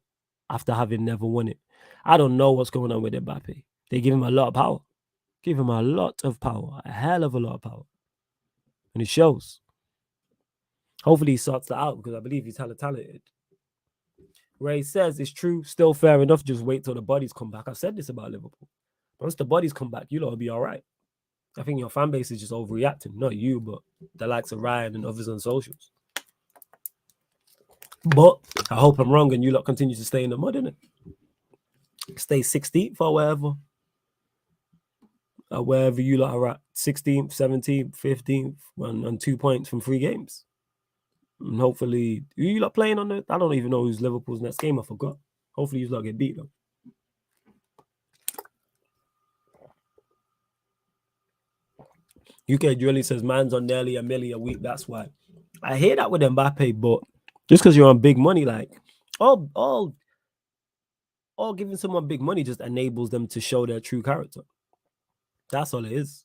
after having never won it. I don't know what's going on with Mbappe. They give him a lot of power. Give him a lot of power. A hell of a lot of power. And it shows. Hopefully he sorts that out because I believe he's hella talented. Ray says it's true. Still fair enough. Just wait till the bodies come back. I've said this about Liverpool. Once the bodies come back, you'll all be all right. I think your fan base is just overreacting. Not you, but the likes of Ryan and others on socials. But I hope I'm wrong and you lot continue to stay in the mud, innit? Stay 16th or wherever. Wherever you lot are at. 16th, 17th, 15th, on 2 points from 3 games. And hopefully, you lot playing on the... I don't even know who's Liverpool's next game. I forgot. Hopefully you lot get beat, though. UK Drilly says, man's on nearly $1 million a week. That's why. I hear that with Mbappe, but just because you're on big money, like, all giving someone big money just enables them to show their true character. That's all it is.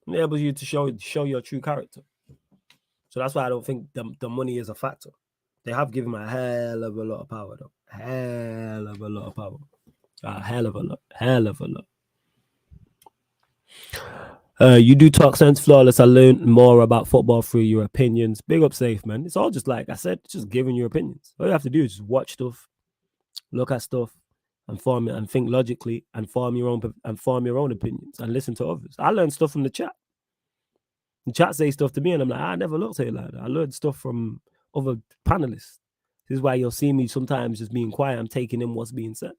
It enables you to show your true character. So that's why I don't think the money is a factor. They have given him a hell of a lot of power, though. Hell of a lot of power. A hell of a lot. Hell of a lot. You do talk sense, flawless. I learned more about football through your opinions. Big up, safe, man. It's all just like I said, just giving your opinions. All you have to do is just watch stuff, look at stuff, and form it, and think logically, and form your own opinions, and listen to others. I learned stuff from the chat. The chat say stuff to me, and I'm like, I never looked at it like that. I learned stuff from other panelists. This is why you'll see me sometimes just being quiet. I'm taking in what's being said.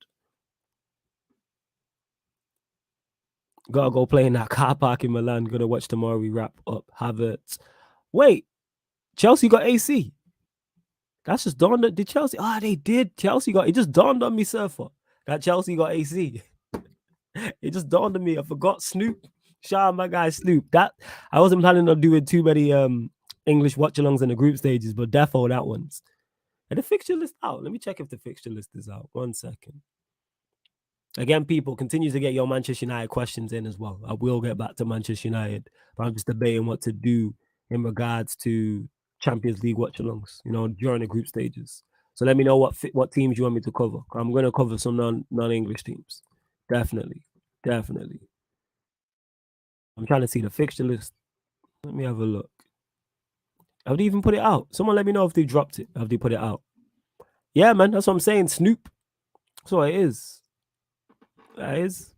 Gotta go play in that car park in Milan. Gonna watch tomorrow. We wrap up Havertz. Wait, Chelsea got AC. That's just dawned on. Did Chelsea? Ah, they did. Chelsea got. It just dawned on me, surfer, that Chelsea got AC. It just dawned on me. I forgot Snoop. Shout out my guy Snoop. That I wasn't planning on doing too many English watch-alongs in the group stages, but defo that one's. And the fixture list out. Let me check if the fixture list is out. 1 second. Again, people, continue to get your Manchester United questions in as well. I will get back to Manchester United, but I'm just debating what to do in regards to Champions League watch-alongs, during the group stages. So let me know what teams you want me to cover. I'm going to cover some non-English teams. Definitely. I'm trying to see the fixture list. Let me have a look. Have they even put it out? Someone let me know if they dropped it. Have they put it out? Yeah, man, that's what I'm saying. Snoop. That's what it is. That is.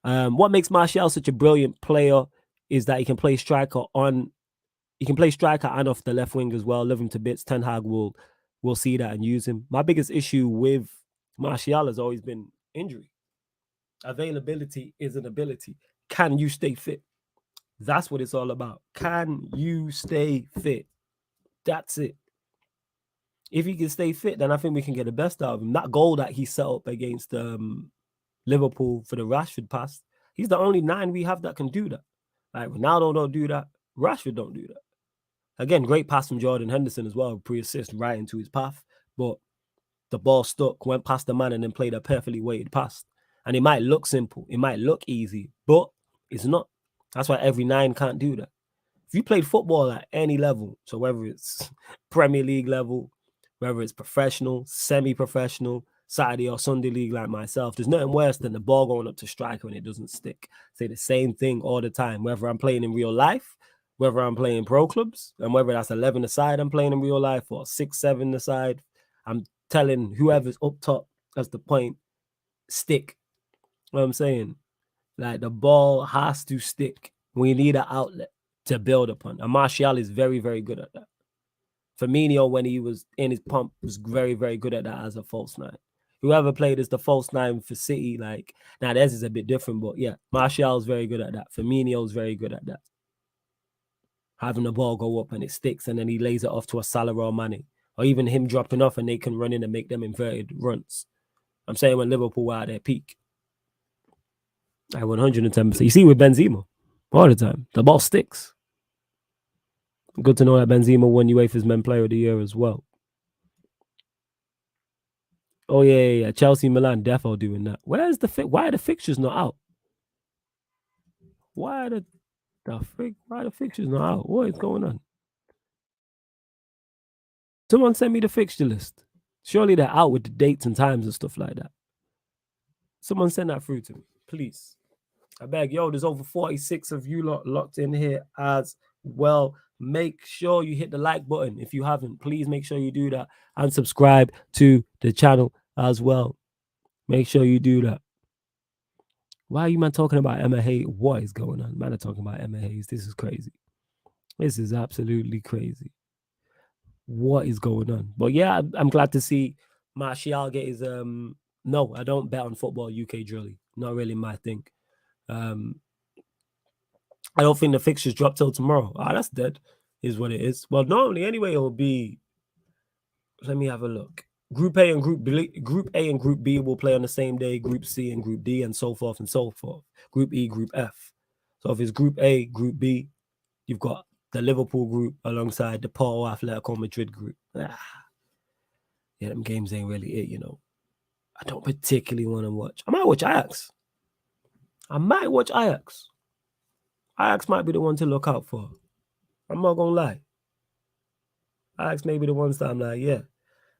What makes Martial such a brilliant player is that he can play striker and off the left wing as well. Love him to bits. Ten Hag will see that and use him. My biggest issue with Martial has always been injury. Availability is an ability. Can you stay fit? That's what it's all about. Can you stay fit? That's it. If he can stay fit, then I think we can get the best out of him. That goal that he set up against Liverpool for the Rashford pass, he's the only 9 we have that can do that. Like Ronaldo don't do that. Rashford don't do that. Again, great pass from Jordan Henderson as well, pre-assist right into his path. But the ball stuck, went past the man, and then played a perfectly weighted pass. And it might look simple. It might look easy, but it's not. That's why every 9 can't do that. If you played football at any level, so whether it's Premier League level, whether it's professional, semi-professional, Saturday or Sunday league like myself, there's nothing worse than the ball going up to striker and it doesn't stick. Say the same thing all the time, whether I'm playing in real life, whether I'm playing pro clubs, and whether that's 11 aside I'm playing in real life or 6, 7 aside, I'm telling whoever's up top as the point, stick. You know what I'm saying? Like the ball has to stick. We need an outlet to build upon. And Martial is very, very good at that. Firmino, when he was in his pump, was very, very good at that as a false 9. Whoever played as the false 9 for City, like, now theirs is a bit different, but yeah, Martial is very good at that. Firmino is very good at that. Having the ball go up and it sticks and then he lays it off to a Salah or Mane. Or even him dropping off and they can run in and make them inverted runs. I'm saying when Liverpool were at their peak. I 110%. You see with Benzema, all the time, the ball sticks. Good to know that Benzema won UEFA's Men Player of the Year as well. Oh yeah. Chelsea, Milan, defo doing that. Why are the fixtures not out? Why are the fixtures not out? What is going on? Someone send me the fixture list. Surely they're out with the dates and times and stuff like that. Someone send that through to me, please. I beg. Yo, there's over 46 of you lot locked in here as well. Make sure you hit the like button. If you haven't, please make sure you do that and subscribe to the channel as well. Make sure you do that. Why are you, man, talking about Emma Hayes? What is going on? Man, are talking about Emma Hayes. This is crazy. This is absolutely crazy. What is going on? But yeah, I'm glad to see Martial get his... No, I don't bet on football UK drilly. Not really my thing. I don't think the fixtures drop till tomorrow. That's dead, is what it is. Well, normally anyway, it'll be. Let me have a look. Group A and Group B will play on the same day. Group C and Group D, and so forth and so forth. Group E, Group F. So if it's Group A, Group B, you've got the Liverpool group alongside the Porto Atletico Madrid group. Yeah, them games ain't really it, you know. I don't particularly want to watch. I might watch Ajax. Ajax might be the one to look out for. I'm not going to lie. Ajax may be the ones that I'm like, yeah.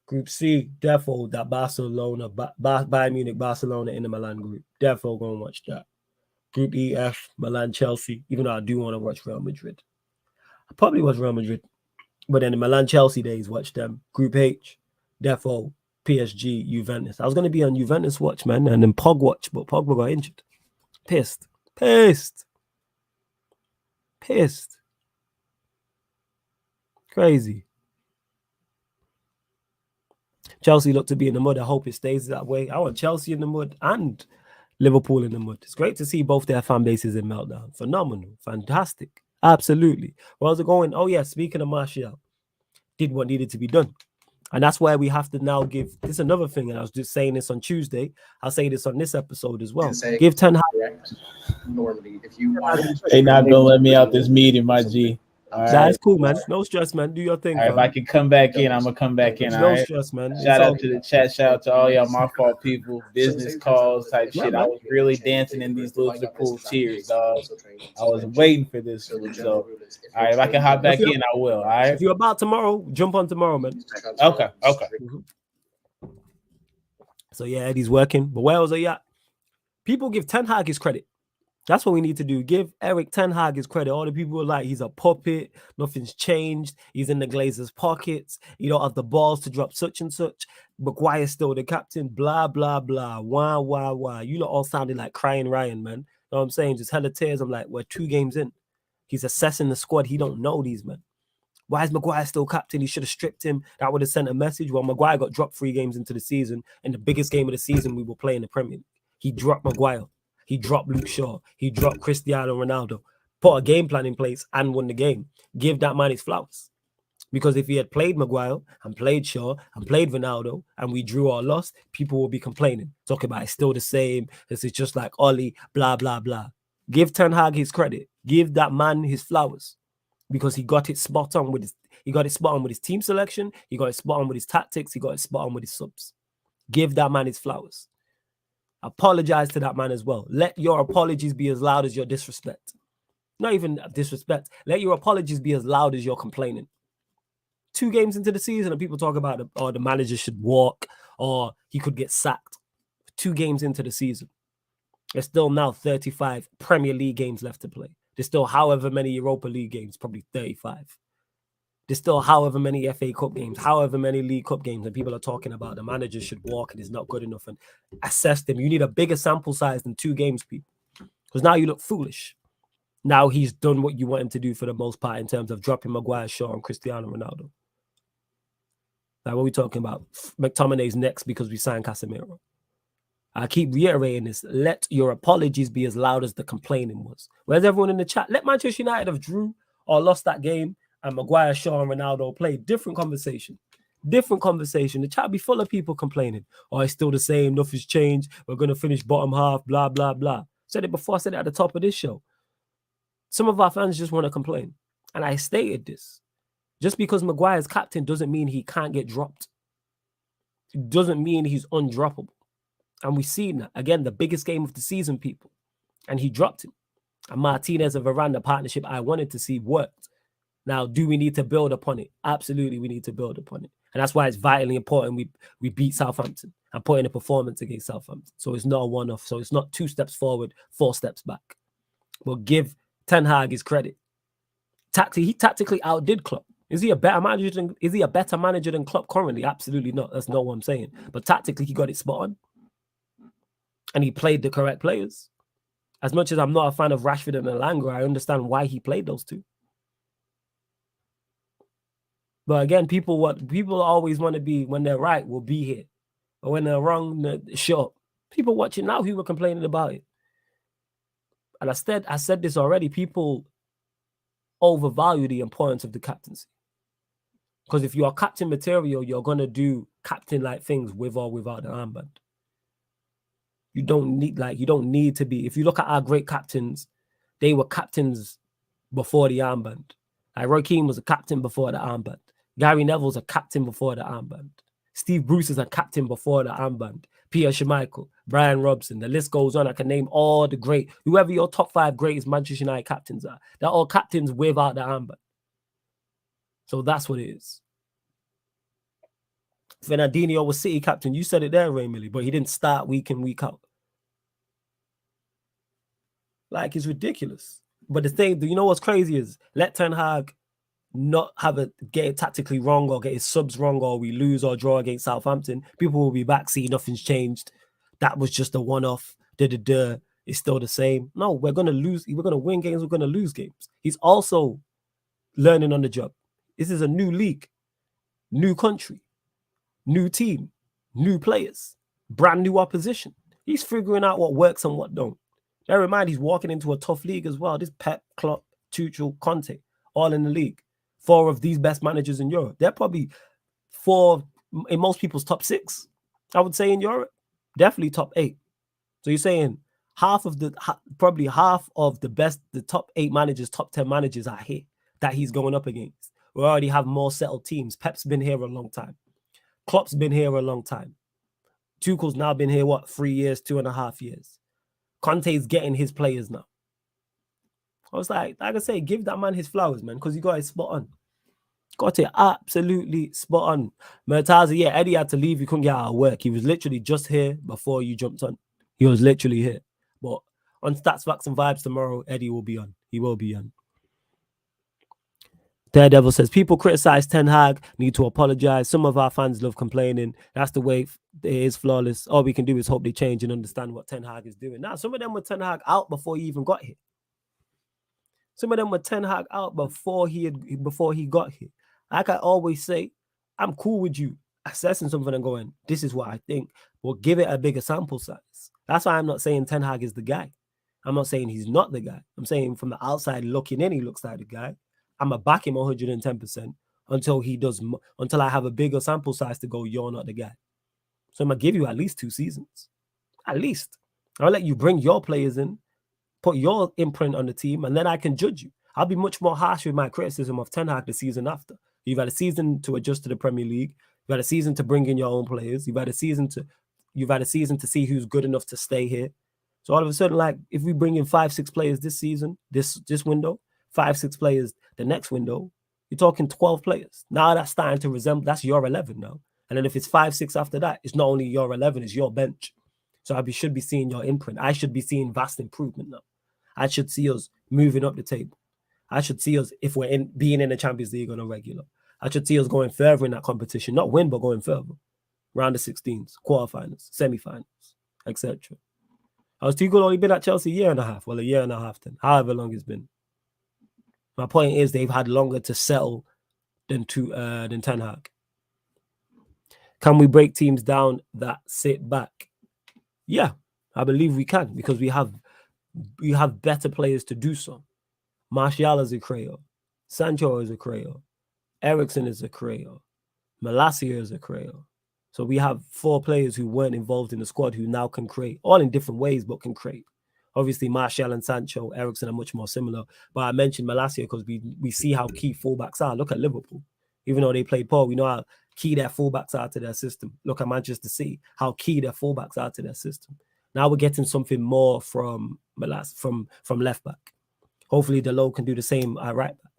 Group C, defo that Barcelona, Bayern Munich, Barcelona, Inter Milan group. Defo going to watch that. Group E, F, Milan, Chelsea, even though I do want to watch Real Madrid. I probably watch Real Madrid. But then the Milan, Chelsea days, watch them. Group H, defo, PSG, Juventus. I was going to be on Juventus watch, man, and then Pog watch, but Pogba got injured. Pissed. Crazy. Chelsea look to be in the mud. I hope it stays that way. I want Chelsea in the mud and Liverpool in the mud. It's great to see both their fan bases in meltdown. Phenomenal. Fantastic. Absolutely. Where was it going? Oh, yeah. Speaking of Martial, did what needed to be done. And that's where we have to now give. This is another thing. And I was just saying this on Tuesday. I'll say this on this episode as well. Give 10 high. Normally, if you they not gonna let me out this meeting, my G. All right. That's cool, man. No stress, man. Do your thing. All right, if I can come back in, I'm gonna come back in. No stress, man. Shout out to the chat. Shout out to all y'all my fault people. Business calls type shit. I was really dancing in these Liverpool cheers, dog. I was waiting for this. So, all right, if I can hop back in, I will. All right. If you're about tomorrow, jump on tomorrow, man. Okay. So yeah, Eddie's working. But where was he at? People give Ten Hag his credit. That's what we need to do. Give Eric Ten Hag his credit. All the people are like, he's a puppet. Nothing's changed. He's in the Glazers' pockets. You don't have the balls to drop such and such. Maguire's still the captain. Blah, blah, blah. Why? You lot all sounded like crying Ryan, man. You know what I'm saying? Just hella tears. I'm like, we're 2 games in. He's assessing the squad. He don't know these men. Why is Maguire still captain? He should have stripped him. That would have sent a message. Well, Maguire got dropped 3 games into the season. In the biggest game of the season, we will play in the Premier League. He dropped Maguire. He dropped Luke Shaw. He dropped Cristiano Ronaldo. Put a game plan in place and won the game. Give that man his flowers. Because if he had played Maguire and played Shaw and played Ronaldo and we drew or lost, people will be complaining. Talking about it's still the same. This is just like Oli, blah, blah, blah. Give Ten Hag his credit. Give that man his flowers. Because he got it spot on with his team selection. He got it spot on with his tactics. He got it spot on with his subs. Give that man his flowers. Apologize to that man as well. Let your apologies be as loud as your disrespect. Not even disrespect. Let your apologies be as loud as your complaining. 2 games into the season and people talk about the manager should walk or he could get sacked. 2 games into the season. There's still now 35 Premier League games left to play. There's still however many Europa League games, probably 35. There's still however many FA Cup games, however many League Cup games, and people are talking about the manager should walk and it's not good enough and assess them. You need a bigger sample size than 2 games, people. Because now you look foolish. Now he's done what you want him to do for the most part in terms of dropping Maguire, Shaw, and Cristiano Ronaldo. Like, what are we talking about? McTominay's next because we signed Casemiro. I keep reiterating this. Let your apologies be as loud as the complaining was. Where's everyone in the chat? Let Manchester United have drew or lost that game and Maguire, Shaw, and Ronaldo played. Different conversation. Different conversation. The chat be full of people complaining. Oh, it's still the same. Nothing's changed. We're going to finish bottom half, blah, blah, blah. Said it before. I said it at the top of this show. Some of our fans just want to complain. And I stated this. Just because Maguire's captain doesn't mean he can't get dropped. It doesn't mean he's undroppable. And we've seen that. Again, the biggest game of the season, people. And he dropped him. And Martinez and Varane, the partnership I wanted to see worked. Now, do we need to build upon it? Absolutely, we need to build upon it. And that's why it's vitally important we beat Southampton and put in a performance against Southampton. So it's not a one-off. So it's not 2 steps forward, 4 steps back. We'll give Ten Hag his credit. He tactically outdid Klopp. Is he a better manager than Klopp currently? Absolutely not. That's not what I'm saying. But tactically, he got it spot on. And he played the correct players. As much as I'm not a fan of Rashford and Elanga, I understand why he played those two. But again, people always want to be, when they're right, will be here. But when they're wrong, shut up. People watching now who were complaining about it. And I said this already, people overvalue the importance of the captaincy. Because if you are captain material, you're going to do captain-like things with or without the armband. You don't need to be. If you look at our great captains, they were captains before the armband. Like Roy Keane was a captain before the armband. Gary Neville's a captain before the armband. Steve Bruce is a captain before the armband. Peter Schmeichel, Brian Robson, the list goes on. I can name all the great, whoever your top 5 greatest Manchester United captains are. They're all captains without the armband. So that's what it is. Fernandinho was City captain. You said it there, Ray Millie, but he didn't start week in, week out. Like, it's ridiculous. But the thing, you know what's crazy is, let Ten Hag not get it tactically wrong or get his subs wrong or we lose or draw against Southampton. People will be back, see nothing's changed. That was just a one-off. It's still the same. No, we're going to lose. We're going to win games. We're going to lose games. He's also learning on the job. This is a new league, new country, new team, new players, brand new opposition. He's figuring out what works and what don't. Bear in mind, he's walking into a tough league as well. This Pep, Klopp, Tuchel, Conte, all in the league. 4 of these best managers in Europe. They're probably 4 in most people's top 6, I would say, in Europe. Definitely top 8. So you're saying probably half of the top 8 managers, top 10 managers are here that he's going up against. We already have more settled teams. Pep's been here a long time. Klopp's been here a long time. Tuchel's now been here, 3 years, 2.5 years. Conte's getting his players now. I was like I say, give that man his flowers, man, because he got it spot on. Got it absolutely spot on. Murtaza, yeah, Eddie had to leave. He couldn't get out of work. He was literally just here before you jumped on. He was literally here. But on Stats, Facts, and Vibes tomorrow, Eddie will be on. He will be on. Daredevil says, people criticize Ten Hag, need to apologize. Some of our fans love complaining. That's the way it is, Flawless. All we can do is hope they change and understand what Ten Hag is doing. Now, some of them were Ten Hag out before he even got here. Some of them were Ten Hag out before he got here. Like I always say, I'm cool with you assessing something and going, this is what I think. But give it a bigger sample size. That's why I'm not saying Ten Hag is the guy. I'm not saying he's not the guy. I'm saying from the outside looking in, he looks like the guy. I'm going to back him 110% until I have a bigger sample size to go, you're not the guy. So I'm going to give you at least 2 seasons. At least. I'll let you bring your players in, put your imprint on the team, and then I can judge you. I'll be much more harsh with my criticism of Ten Hag the season after. You've had a season to adjust to the Premier League. You've had a season to bring in your own players. You've had a season to see who's good enough to stay here. So all of a sudden, like, if we bring in 5-6 players this season, this window, 5-6 players the next window, you're talking 12 players. Now that's starting to resemble, that's your 11 now. And then if it's 5-6 after that, it's not only your 11, it's your bench. So I should be seeing your imprint. I should be seeing vast improvement now. I should see us moving up the table. I should see us, if we're being in the Champions League on a regular, I should see us going further in that competition. Not win, but going further. Round of 16s, quarterfinals, semi-finals, etc. Tuchel only been at Chelsea a year and a half. Well, a year and a half then, however long it's been. My point is they've had longer to settle than Ten Hag. Can we break teams down that sit back? Yeah, I believe we can, because we have better players to do so. Martial is a Creole. Sancho is a Creole. Ericsson is a Creole. Malacia is a creator. So we have 4 players who weren't involved in the squad who now can create, all in different ways, but can create. Obviously, Martial and Sancho, Eriksen are much more similar. But I mentioned Malacia because we see how key fullbacks are. Look at Liverpool. Even though they played poor, we know how key their fullbacks are to their system. Look at Manchester City, how key their fullbacks are to their system. Now we're getting something more from left back. Hopefully, Delo can do the same at right back.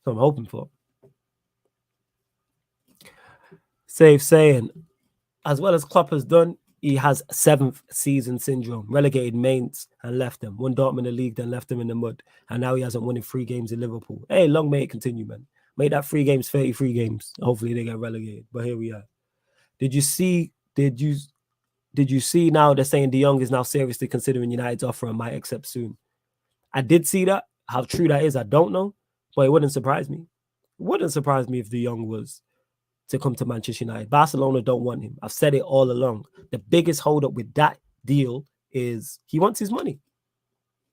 So I'm hoping for. Safe saying, as well as Klopp has done, he has 7th season syndrome. Relegated Mainz and left them. Won Dortmund the league, then left them in the mud. And now he hasn't won in 3 games in Liverpool. Hey, long may it continue, man. Made that 3 games, 33 games. Hopefully they get relegated. But here we are. Did you see now they're saying De Jong is now seriously considering United's offer and might accept soon? I did see that. How true that is, I don't know. But it wouldn't surprise me. It wouldn't surprise me if De Jong was to come to Manchester United. Barcelona don't want him. I've said it all along. The biggest holdup with that deal is he wants his money.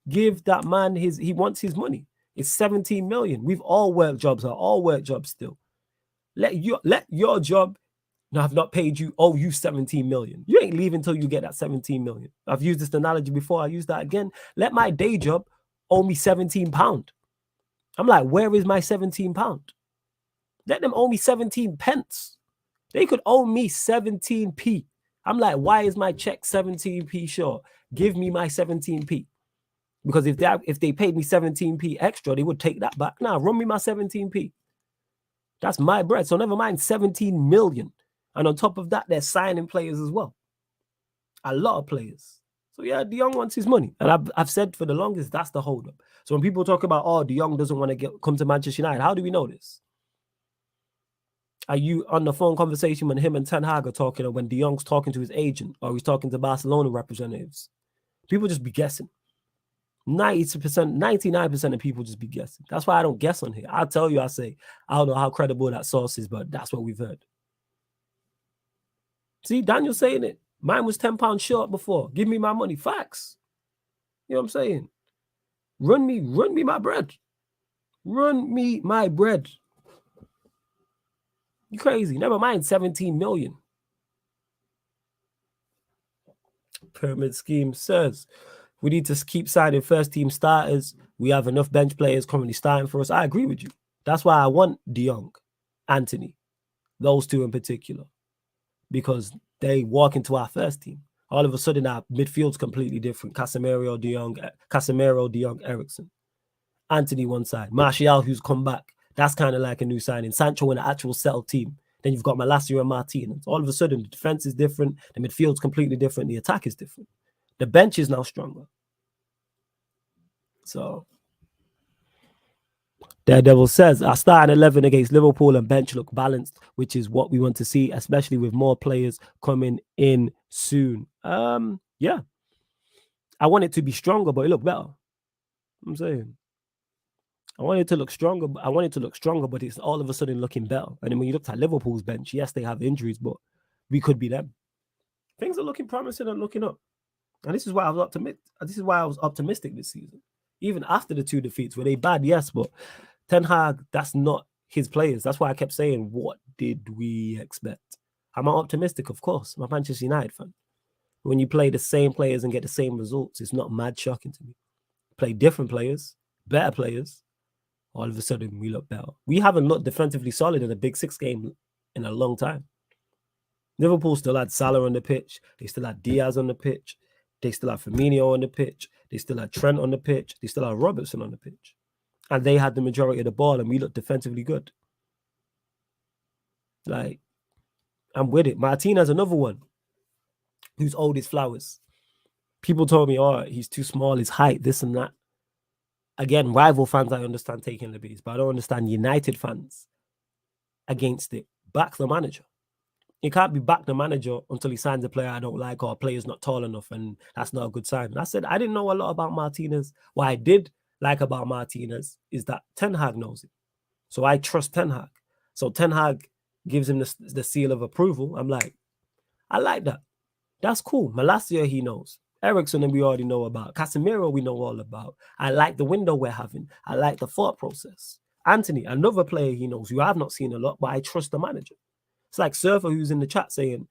Give that man he wants his money. It's 17 million. We've all work jobs, are all work jobs still. Let your job have not paid you, owe you 17 million. You ain't leaving until you get that 17 million. I've used this analogy before. I use that again. Let my day job owe me 17 pounds. I'm like, where is my 17 pounds? Let them owe me 17 pence. They could owe me 17p. I'm like, why is my check 17p short? Give me my 17p. Because if they paid me 17p extra, they would take that back. Now, run me my 17p. That's my bread. So never mind 17 million. And on top of that, they're signing players as well. A lot of players. So yeah, De Jong wants his money. And I've said for the longest, that's the holdup. So when people talk about, oh, De Jong doesn't want to come to Manchester United, how do we know this? Are you on the phone conversation when him and Ten Hag are talking, or when De Jong's talking to his agent, or he's talking to Barcelona representatives? People just be guessing. 90%, 99% of people just be guessing. That's why I don't guess on here. I'll tell you, I say, I don't know how credible that source is, but that's what we've heard. See, Daniel's saying it. Mine was £10 short before. Give me my money. Facts. You know what I'm saying? Run me my bread. Run me my bread. You crazy. Never mind 17 million. Pyramid Scheme says, we need to keep signing first team starters. We have enough bench players currently starting for us. I agree with you. That's why I want De Jong, Anthony, those 2 in particular, because they walk into our first team. All of a sudden, our midfield's completely different. Casemiro, De Jong, Eriksen. Anthony one side. Martial, who's come back. That's kind of like a new signing. Sancho in an actual settled team. Then you've got Malacia and Martinez. All of a sudden, the defense is different. The midfield's completely different. The attack is different. The bench is now stronger. So, Daredevil says, our starting 11 against Liverpool and bench look balanced, which is what we want to see, especially with more players coming in soon. Yeah. I want it to be stronger, but it looked better. I'm saying. I want it to look stronger, but it's all of a sudden looking better. And then when you look at Liverpool's bench, yes, they have injuries, but we could be them. Things are looking promising and looking up. And this is why I was optimistic this season. Even after the 2 defeats, were they bad? Yes, but Ten Hag, that's not his players. That's why I kept saying, what did we expect? I'm optimistic, of course. I'm a Manchester United fan. When you play the same players and get the same results, it's not mad shocking to me. Play different players, better players. All of a sudden, we look better. We haven't looked defensively solid in a Big 6 game in a long time. Liverpool still had Salah on the pitch. They still had Diaz on the pitch. They still had Firmino on the pitch. They still had Trent on the pitch. They still had Robertson on the pitch. And they had the majority of the ball, and we looked defensively good. Like, I'm with it. Martinez, another one who's old as flowers. People told me, oh, he's too small, his height, this and that. Again, rival fans, I understand taking the beats, but I don't understand United fans against it. Back the manager. You can't be back the manager until he signs a player I don't like, or a player's not tall enough, and that's not a good sign. And I said I didn't know a lot about Martinez. What I did like about Martinez is that Ten Hag knows it. So I trust Ten Hag. So Ten Hag gives him the seal of approval. I'm like, I like that. That's cool. Malacia, he knows. Eriksen, we already know about. Casemiro, we know all about. I like the window we're having. I like the thought process. Anthony, another player he knows, who I've not seen a lot, but I trust the manager. It's like Surfer who's in the chat saying,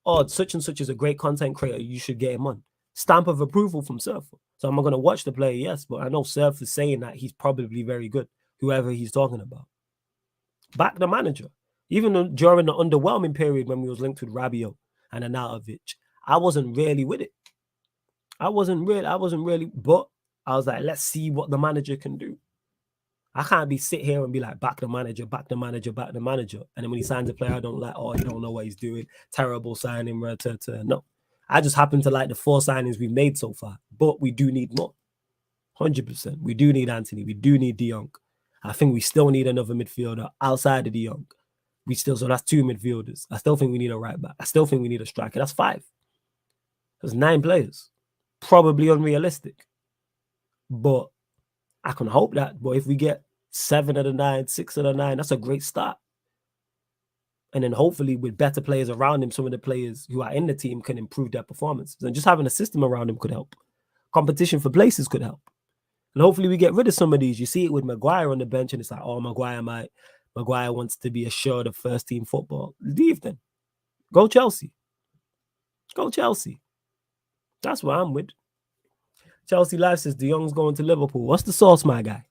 oh, such and such is a great content creator. You should get him on. Stamp of approval from Surfer. So I'm not going to watch the player, yes, but I know Surfer's saying that he's probably very good, whoever he's talking about. Back the manager. Even during the underwhelming period when we was linked with Rabiot and Anatovic, I wasn't really with it. I wasn't really, but I was like, let's see what the manager can do. I can't be sit here and be like, back the manager, back the manager, back the manager. And then when he signs a player, I don't like, oh, you don't know what he's doing. Terrible signing. No. I just happen to like the 4 signings we've made so far. But we do need more. 100%. We do need Anthony. We do need De Jong. I think we still need another midfielder outside of De Jong. So that's 2 midfielders. I still think we need a right back. I still think we need a striker. That's 5. That's 9 players. Probably unrealistic. But I can hope that. But if we get 7 of the 9, 6 of the 9, that's a great start. And then hopefully with better players around him, some of the players who are in the team can improve their performances. And just having a system around him could help. Competition for places could help. And hopefully we get rid of some of these. You see it with Maguire on the bench, and it's like, oh, Maguire wants to be assured of first team football. Leave then. Go Chelsea. Go Chelsea. That's what I'm with. Chelsea Live says De Jong's going to Liverpool. What's the source, my guy?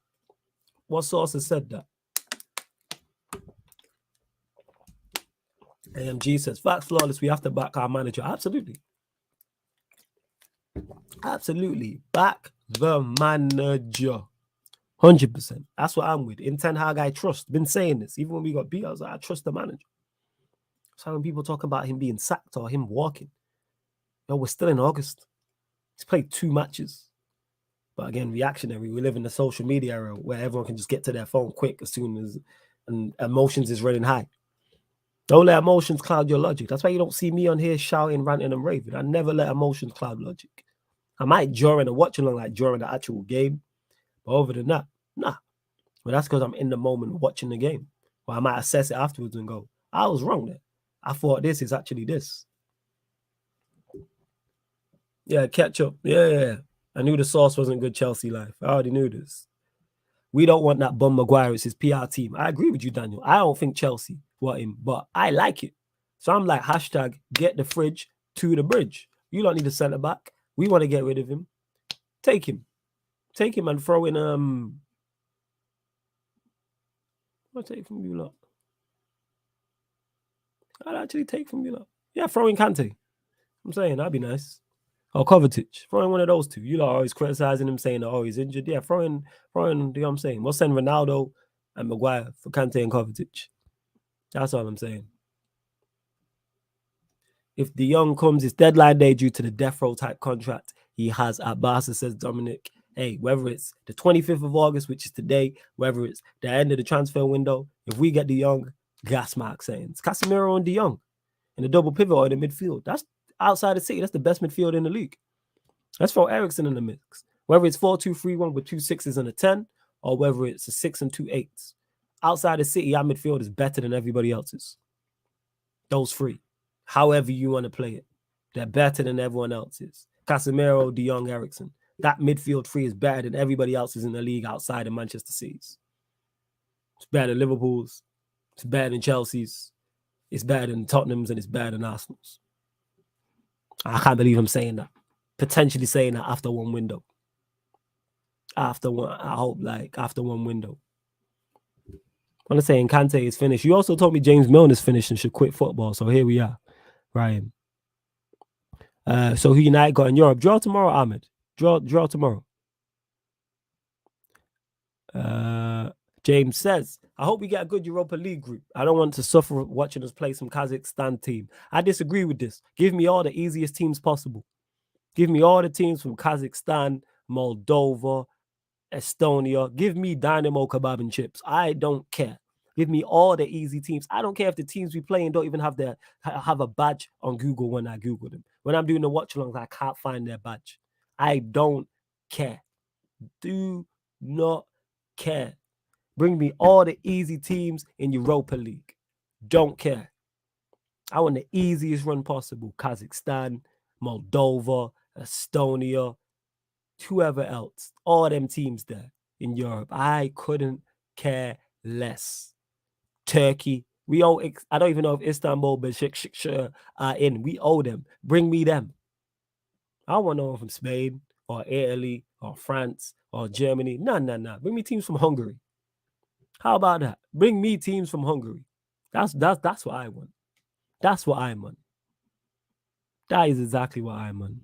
What source has said that? AMG says, facts flawless. We have to back our manager. Absolutely. Absolutely. Back the manager. 100%. That's what I'm with. In Ten Hag, I trust. Been saying this. Even when we got beat, I was like, I trust the manager. So when people talk about him being sacked or him walking, we're still in August. He's played 2 matches. But again, reactionary. We live in the social media era where everyone can just get to their phone quick as soon as and emotions is running high. Don't let emotions cloud your logic. That's why you don't see me on here shouting, ranting, and raving. I never let emotions cloud logic. I might during a watch along, like during the actual game. But other than that, nah. But that's because I'm in the moment watching the game. Or I might assess it afterwards and go, I was wrong there. I thought this is actually this. Yeah, catch up. Yeah. I knew the source wasn't good Chelsea life. I already knew this. We don't want that bum Maguire. It's his PR team. I agree with you, Daniel. I don't think Chelsea want him, but I like it. So I'm like, hashtag get the fridge to the bridge. You don't need a centre back. We want to get rid of him. Take him. Take him and throw in I'll take from you lot. I'd actually take from you lot. Yeah, throw in Kante. I'm saying that'd be nice. Or Kovacic. Throw in one of those 2. You lot are always criticizing him, saying, oh, he's injured. Yeah, throw in, you know what I'm saying? We'll send Ronaldo and Maguire for Kante and Kovacic. That's all I'm saying. If De Jong comes, it's deadline day due to the death row type contract he has at Barca, says Dominic. Hey, whether it's the 25th of August, which is today, whether it's the end of the transfer window, if we get De Jong, gas mark saying it's Casemiro and De Jong in the double pivot or in the midfield. That's outside the city. That's the best midfield in the league. Let's throw Eriksen in the mix. Whether it's 4-2-3-1 with 2 6s and a 10, or whether it's a 6 and 2 8s. Outside the city, our midfield is better than everybody else's. Those 3. However you want to play it. They're better than everyone else's. Casemiro, De Jong, Eriksen. That midfield 3 is better than everybody else's in the league outside of Manchester City's. It's better than Liverpool's. It's better than Chelsea's. It's better than Tottenham's, and it's better than Arsenal's. I can't believe I'm saying that. Potentially saying that after one window. After one window. I'm saying Kante is finished. You also told me James Milner's finished and should quit football. So here we are, Ryan. So who United got in Europe? Draw tomorrow, Ahmed. Draw tomorrow. James says, I hope we get a good Europa League group. I don't want to suffer watching us play some Kazakhstan team. I disagree with this. Give me all the easiest teams possible. Give me all the teams from Kazakhstan, Moldova, Estonia. Give me Dynamo Kebab and Chips. I don't care. Give me all the easy teams. I don't care if the teams we play in don't even have a badge on Google when I Google them. When I'm doing the watch-alongs, I can't find their badge. I don't care. Do not care. Bring me all the easy teams in Europa League. Don't care. I want the easiest run possible. Kazakhstan, Moldova, Estonia, whoever else. All them teams there in Europe. I couldn't care less. Turkey, We owe. I don't even know if Istanbul Besiktas are in. We owe them. Bring me them. I want to know from Spain or Italy or France or Germany. Nah. Bring me teams from Hungary. How about that? Bring me teams from Hungary. That's what I want. That's what I'm on. That is exactly what I'm on.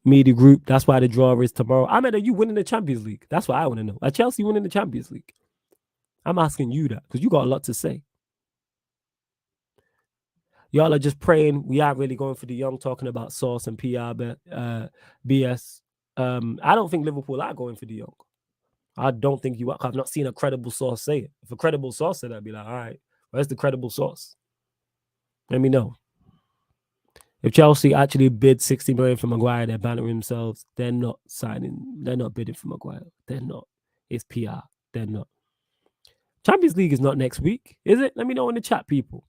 Media group. That's why the draw is tomorrow. Are you winning the Champions League? That's what I want to know. Are Chelsea winning the Champions League? I'm asking you that because you got a lot to say. Y'all are just praying. We aren't really going for the young, talking about sauce and PR BS. I don't think Liverpool are going for the young. I don't think you are. I've not seen a credible source say it. If a credible source said that, I'd be like, all right, where's the credible source? Let me know. If Chelsea actually bid 60 million for Maguire, they're bannering themselves. They're not signing. They're not bidding for Maguire. They're not. It's PR. They're not. Champions League is not next week, is it? Let me know in the chat, people.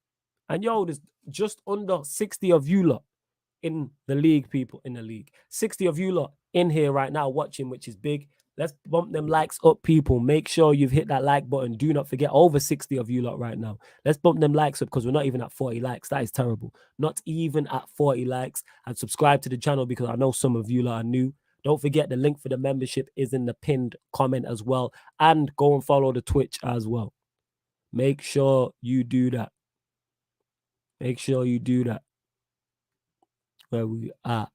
And yo, there's just under 60 of you lot in the league, people in the league. 60 of you lot in here right now watching, which is big. Let's bump them likes up, people. Make sure you've hit that like button. Do not forget, over 60 of you lot right now. Let's bump them likes up because we're not even at 40 likes. That is terrible. Not even at 40 likes. And subscribe to the channel because I know some of you lot are new. Don't forget the link for the membership is in the pinned comment as well. And go and follow the Twitch as well. Make sure you do that. Make sure you do that. Where we are.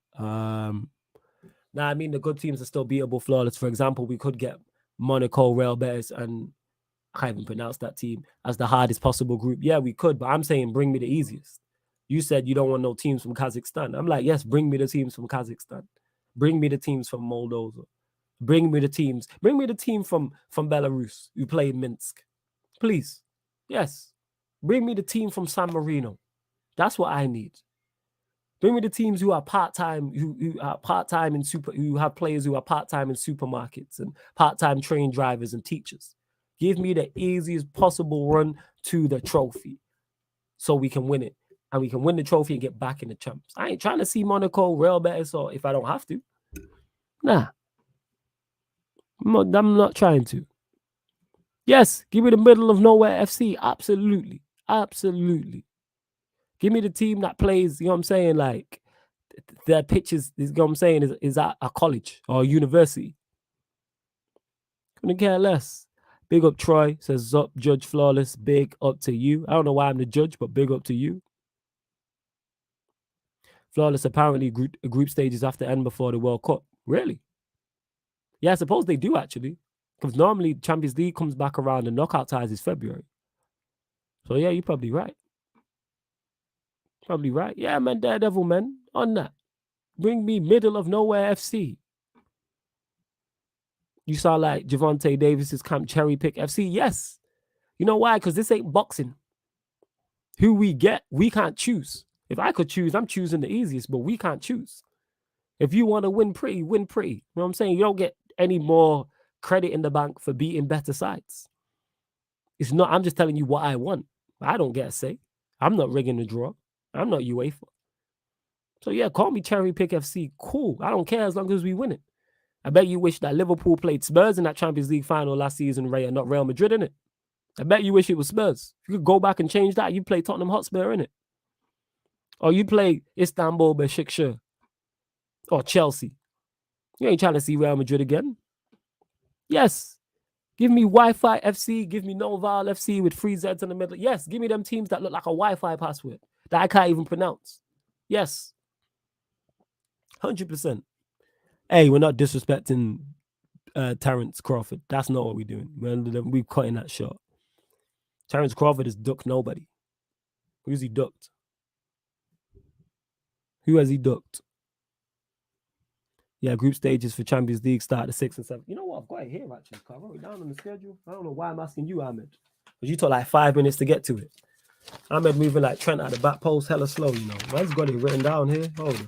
Now, I mean, the good teams are still beatable, flawless. For example, we could get Monaco, Real Betis, and I can't even pronounce that team as the hardest possible group. Yeah, we could, but I'm saying bring me the easiest. You said you don't want no teams from Kazakhstan. I'm like, yes, bring me the teams from Kazakhstan. Bring me the teams from Moldova. Bring me the teams. Bring me the team from Belarus who played Minsk. Please. Yes. Bring me the team from San Marino. That's what I need. Bring me the teams who are part-time, who are part-time in who have players who are part-time in supermarkets and part-time train drivers and teachers. Give me the easiest possible run to the trophy so we can win it. And we can win the trophy and get back in the champs. I ain't trying to see Monaco, Real Betis, or if I don't have to. Nah. I'm not trying to. Yes, give me the middle of nowhere FC. Absolutely. Absolutely. Give me the team that plays, you know what I'm saying, like, their pitches, you know what I'm saying, is at a college or a university. Couldn't care less. Big up Troy, says up, Judge Flawless, big up to you. I don't know why I'm the judge, but big up to you. Flawless, apparently group stages have to end before the World Cup. Really? Yeah, I suppose they do, actually. Because normally Champions League comes back around and knockout ties is February. So yeah, you're probably right. Probably right. Yeah, man, Daredevil, man, on that. Bring me middle of nowhere FC. You saw like Javonte Davis's camp cherry pick FC. Yes. You know why? Because this ain't boxing. Who we get, we can't choose. If I could choose, I'm choosing the easiest, but we can't choose. If you want to win pretty, win pretty. You know what I'm saying? You don't get any more credit in the bank for beating better sides. It's not, I'm just telling you what I want. I don't get a say. I'm not rigging the draw. I'm not UEFA. So yeah, call me cherry pick FC. Cool. I don't care as long as we win it. I bet you wish that Liverpool played Spurs in that Champions League final last season, Ray, and not Real Madrid, innit? I bet you wish it was Spurs. If you could go back and change that, you play Tottenham Hotspur, innit? Or you play Istanbul Besiktas or Chelsea. You ain't trying to see Real Madrid again. Yes. Give me Wi-Fi FC. Give me Noval FC with 3 Zs in the middle. Yes. Give me them teams that look like a Wi-Fi password that I can't even pronounce. Yes. 100%. Hey, we're not disrespecting Terence Crawford. That's not what we're doing. We're cutting that short. Terence Crawford has ducked nobody. Who's he ducked? Who has he ducked? Yeah, group stages for Champions League start the 6th and 7th. You know what? I've got it here, actually. I wrote it down on the schedule. I don't know why I'm asking you, Ahmed. Because you took like 5 minutes to get to it. Ahmed moving like Trent at the back post, hella slow, you know. I've got it written down here. Hold on.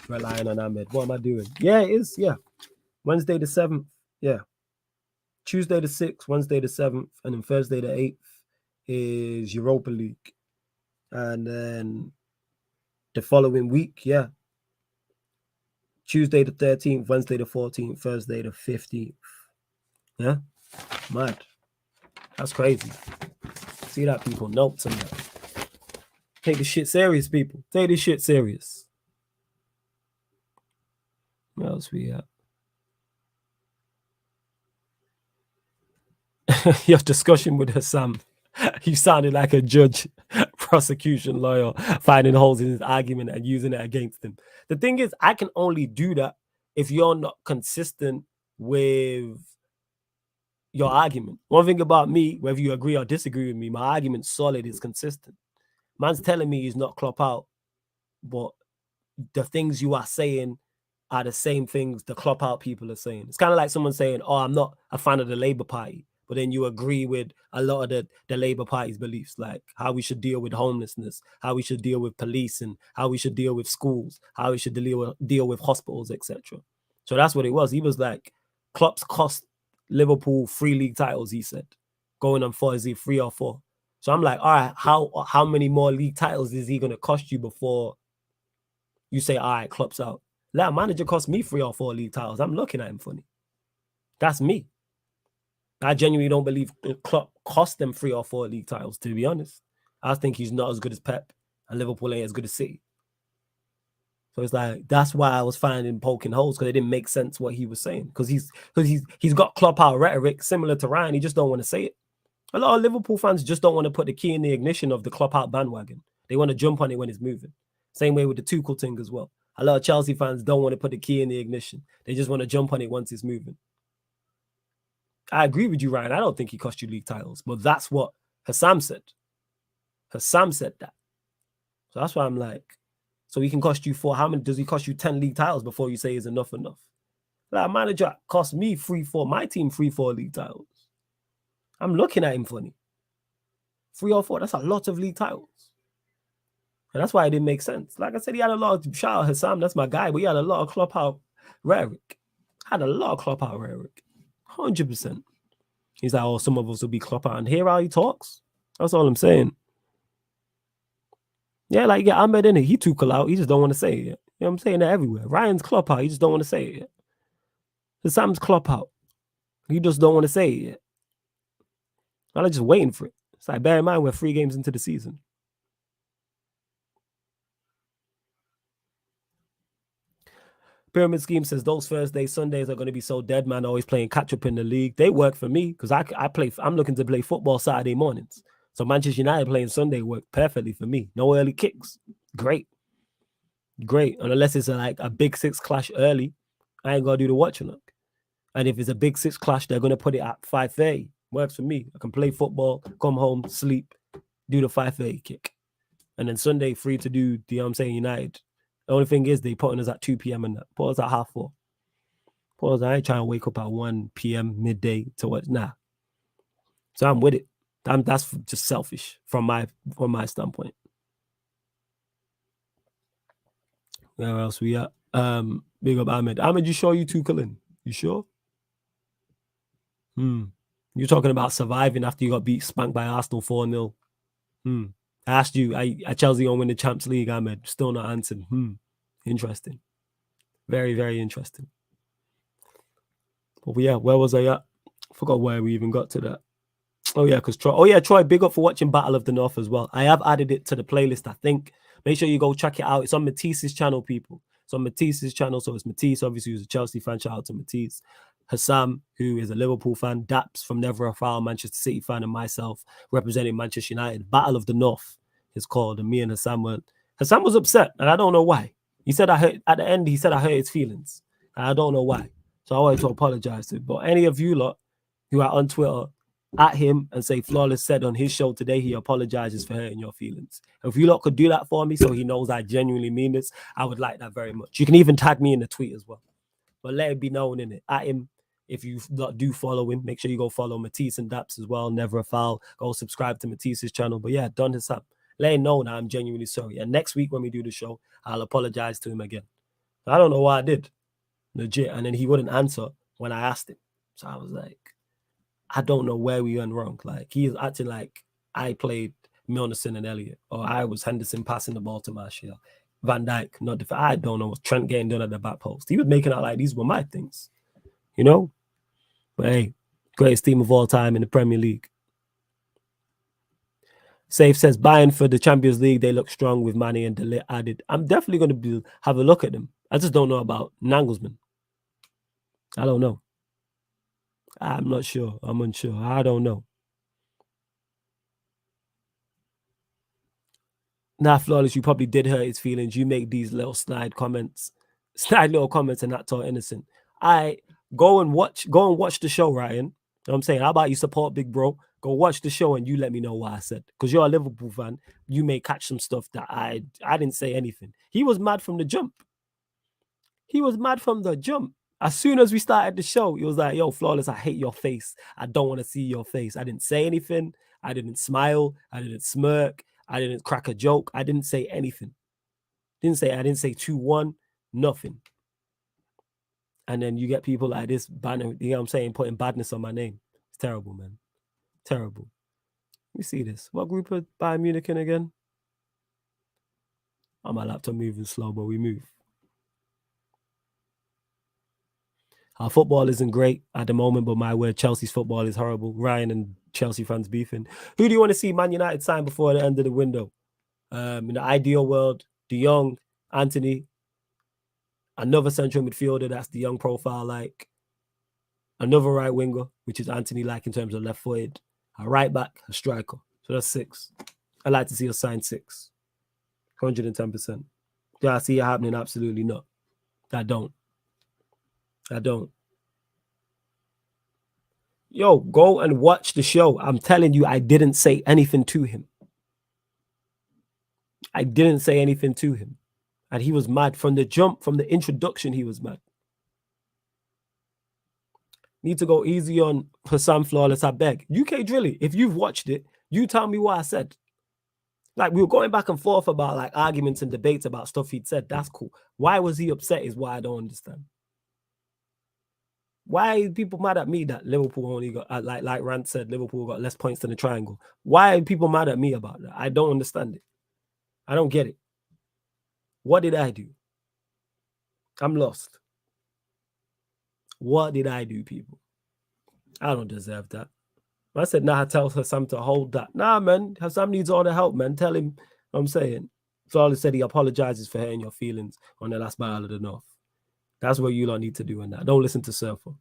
Relying on Ahmed. What am I doing? Yeah, it is. Yeah. Wednesday the 7th. Yeah. Tuesday the 6th, Wednesday the 7th, and then Thursday the 8th is Europa League. And then the following week, yeah. Tuesday the 13th, Wednesday the 14th, Thursday the 15th. Yeah, mad. That's crazy. See that, people? Notes on that. Take this shit serious, people. Take this shit serious. What else we got? Your discussion with Hassam. You sounded like a judge, prosecution lawyer, finding holes in his argument and using it against him. The thing is, I can only do that if you're not consistent with your argument. One thing about me, whether you agree or disagree with me, my argument's solid, is consistent. Man's telling me he's not Klopp out, but the things you are saying are the same things the Klopp out people are saying. It's kind of like someone saying, oh, I'm not a fan of the Labour Party, but then you agree with a lot of the Labour Party's beliefs, like how we should deal with homelessness, how we should deal with police, and how we should deal with schools, how we should deal with hospitals, etc. So that's what it was. He was like, Klopp's cost Liverpool 3 league titles, he said. Going on 4, is he 3 or 4? So I'm like, all right, how many more league titles is he going to cost you before you say, all right, Klopp's out? That manager cost me 3 or 4 league titles. I'm looking at him funny. That's me. I genuinely don't believe Klopp cost them 3 or 4 league titles, to be honest. I think he's not as good as Pep, and Liverpool ain't as good as City. So it's like, that's why I was finding poking holes, because it didn't make sense what he was saying. Because he's got Klopp out rhetoric similar to Ryan. He just don't want to say it. A lot of Liverpool fans just don't want to put the key in the ignition of the Klopp out bandwagon. They want to jump on it when it's moving. Same way with the Tuchel thing as well. A lot of Chelsea fans don't want to put the key in the ignition. They just want to jump on it once it's moving. I agree with you, Ryan. I don't think he cost you league titles, but that's what Hassam said. Hassam said that. So that's why I'm like, so he can cost you 4. How many does he cost you? 10 league titles before you say is enough? Like, a manager cost me 3-4, my team 3-4 league titles. I'm looking at him funny. 3 or 4, that's a lot of league titles. And that's why it didn't make sense. Like I said, he had a lot of, shout out Hassam, that's my guy, but he had a lot of Klopp out rhetoric. 100%. He's like, oh, some of us will be Klopp out. And hear how he talks. That's all I'm saying. Yeah, like, yeah, Ahmed in it. He Tuchel out. He just don't want to say it yet. You know what I'm saying? That everywhere. Ryan's Klopp out. He just don't want to say it yet. Hassam's Klopp out. He just don't want to say it yet. I'm just waiting for it. It's like, bear in mind, we're 3 games into the season. Pyramid Scheme says those Thursdays, Sundays are going to be so dead, man. Always playing catch up in the league. They work for me because I'm looking to play football Saturday mornings. So Manchester United playing Sunday worked perfectly for me. No early kicks. Great. And unless it's like a big 6 clash early, I ain't got to do the watching look. And if it's a big 6 clash, they're going to put it at 5:30. Works for me. I can play football, come home, sleep, do the 5:30 kick. And then Sunday, free to do, you know what I'm saying, United. The only thing is they putting us at 2 p.m. and that. Put us at 4:30. Put us, I ain't trying to wake up at 1 p.m. midday to watch. Nah. So I'm with it. That's just selfish from my standpoint. Where else we at? Big up Ahmed. Ahmed, you sure you Tuchel in? You sure? You're talking about surviving after you got spanked by Arsenal 4-0. I asked you, I Chelsea gonna win the Champions League, Ahmed. Still not answered. Interesting. Very, very interesting. But yeah, where was I at? Forgot where we even got to that. Oh yeah, because Troy. Oh yeah, Troy, big up for watching Battle of the North as well. I have added it to the playlist, I think. Make sure you go check it out. It's on Matisse's channel, people. It's on Matisse's channel. So it's Matisse, obviously, who's a Chelsea fan. Shout out to Matisse. Hassam, who is a Liverpool fan. Daps from Never a Foul, Manchester City fan, and myself representing Manchester United. Battle of the North is called. And me and Hassam was upset, and I don't know why. He said at the end, he said I hurt his feelings. And I don't know why. So I wanted to apologize to him. But any of you lot who are on Twitter, at him and say Flawless said on his show today he apologizes for hurting your feelings. If you lot could do that for me so he knows I genuinely mean this, I would like that very much. You can even tag me in the tweet as well. But let it be known in it. At him, if you do follow him, make sure you go follow Matisse and Daps as well. Never a Foul. Go subscribe to Matisse's channel. But yeah, done his up. Let him know that I'm genuinely sorry. And next week when we do the show, I'll apologize to him again. I don't know what I did. Legit. And then he wouldn't answer when I asked him. So I was like, I don't know where we went wrong. Like, he is acting like I played Milnerson and Elliott, or I was Henderson passing the ball to Martial. Van Dijk, not the. I don't know. Trent getting done at the back post. He was making out like these were my things, you know? But hey, Greatest team of all time in the Premier League. Safe says, Bayern for the Champions League, they look strong with Mane and De Ligt added. I'm definitely going to have a look at them. I just don't know about Nagelsmann. I don't know. I'm not sure. I'm unsure. I don't know. Nah, Flawless, you probably did hurt his feelings. You make these little snide little comments and that's all innocent. I go and watch the show, Ryan. You know what I'm saying? How about you support Big Bro? Go watch the show and you let me know what I said. Because you're a Liverpool fan. You may catch some stuff that I didn't say anything. He was mad from the jump. He was mad from the jump. As soon as we started the show, he was like, yo, Flawless, I hate your face. I don't want to see your face. I didn't say anything. I didn't smile. I didn't smirk. I didn't crack a joke. I didn't say anything. I didn't say 2-1, nothing. And then you get people like this banner, you know what I'm saying, putting badness on my name. It's terrible, man. Terrible. Let me see this. What group of Bayern Munich in again? Oh, my laptop moving slow, but we move. Our football isn't great at the moment, but my word, Chelsea's football is horrible. Ryan and Chelsea fans beefing. Who do you want to see Man United sign before the end of the window? In the ideal world, De Jong, Anthony, another central midfielder that's the young profile, like another right winger, which is Anthony, like in terms of left footed, a right back, a striker. So that's 6. I'd like to see us sign 6. 110%. Do I see it happening? Absolutely not. I don't. Yo, go and watch the show. I'm telling you, I didn't say anything to him. And he was mad from the jump, from the introduction, he was mad. Need to go easy on Hassan Flawless, I beg. UK Drilly, if you've watched it, you tell me what I said. Like, we were going back and forth about like arguments and debates about stuff he'd said. That's cool. Why was he upset is what I don't understand. Why are people mad at me that Liverpool only got, like Rand said, Liverpool got less points than the triangle? Why are people mad at me about that? I don't understand it. I don't get it. What did I do? I'm lost. What did I do, people? I don't deserve that. I said, nah, tell Hassam to hold that. Nah, man, Hassam needs all the help, man. Tell him, what I'm saying. Flawless said he apologizes for hurting your feelings on the last battle of the North. That's what you lot need to do in that. Don't listen to Surfer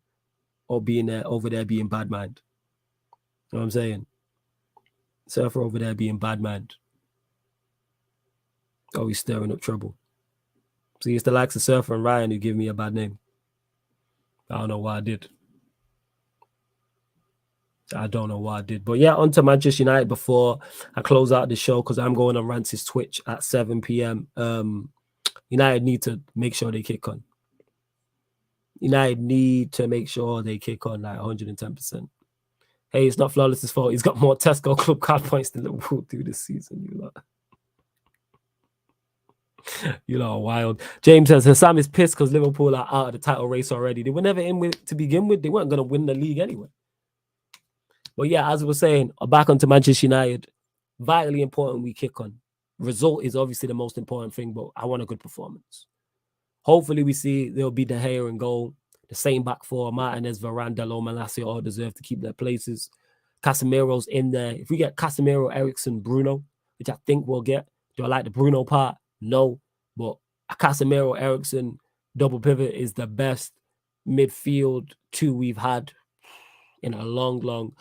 or being there over there being bad mind. You know what I'm saying? Surfer over there being bad mind. Oh, he's stirring up trouble. See, it's the likes of Surfer and Ryan who give me a bad name. I don't know what I did. But yeah, on to Manchester United before I close out the show, because I'm going on Rance's Twitch at 7 p.m. United need to make sure they kick on. United need to make sure they kick on like 110%. Hey, it's not Flawless's fault. He's got more Tesco club card points than Liverpool do this season. You know, wild. James says Hassam is pissed because Liverpool are out of the title race already. They were never in with to begin with. They weren't going to win the league anyway. But yeah, as I was saying, back onto Manchester United, vitally important we kick on. Result is obviously the most important thing, but I want a good performance. Hopefully we see there'll be De Gea in goal. The same back four, Martinez, Varane, Dalot, Malacia all deserve to keep their places. Casemiro's in there. If we get Casemiro, Eriksen, Bruno, which I think we'll get, do I like the Bruno part? No. But a Casemiro, Eriksen double pivot is the best midfield 2 we've had in a long time.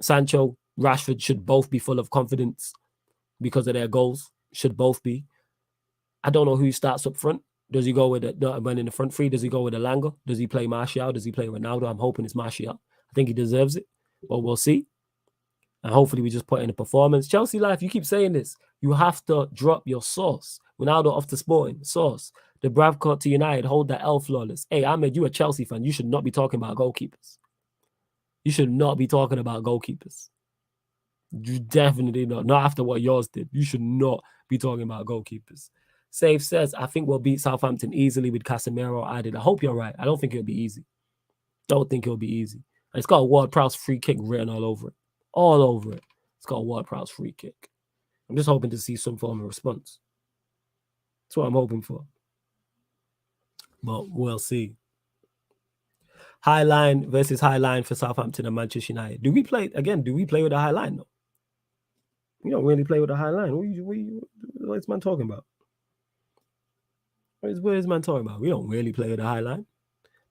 Sancho, Rashford should both be full of confidence because of their goals. Should both be. I don't know who starts up front. Does he go with when in the front three? Does he go with Elanga? Does he play Martial? Does he play Ronaldo? I'm hoping it's Martial. I think he deserves it, but we'll see. And hopefully we just put in a performance. Chelsea life, you keep saying this. You have to drop your sauce. Ronaldo off to Sporting, sauce. The Bravcourt to United, hold that L Flawless. Hey, Ahmed, you a Chelsea fan. You should not be talking about goalkeepers. You should not be talking about goalkeepers. You definitely not. Not after what yours did. You should not be talking about goalkeepers. Safe says, I think we'll beat Southampton easily with Casemiro added. I hope you're right. I don't think it'll be easy. Don't think it'll be easy. It's got a Ward-Prowse free kick written all over it. All over it. It's got a Ward-Prowse free kick. I'm just hoping to see some form of response. That's what I'm hoping for. but we'll see. High line versus high line for Southampton and Manchester United. Do we play with a high line though? We don't really play with a high line. What is man talking about? What is man talking about? We don't really play with a high line.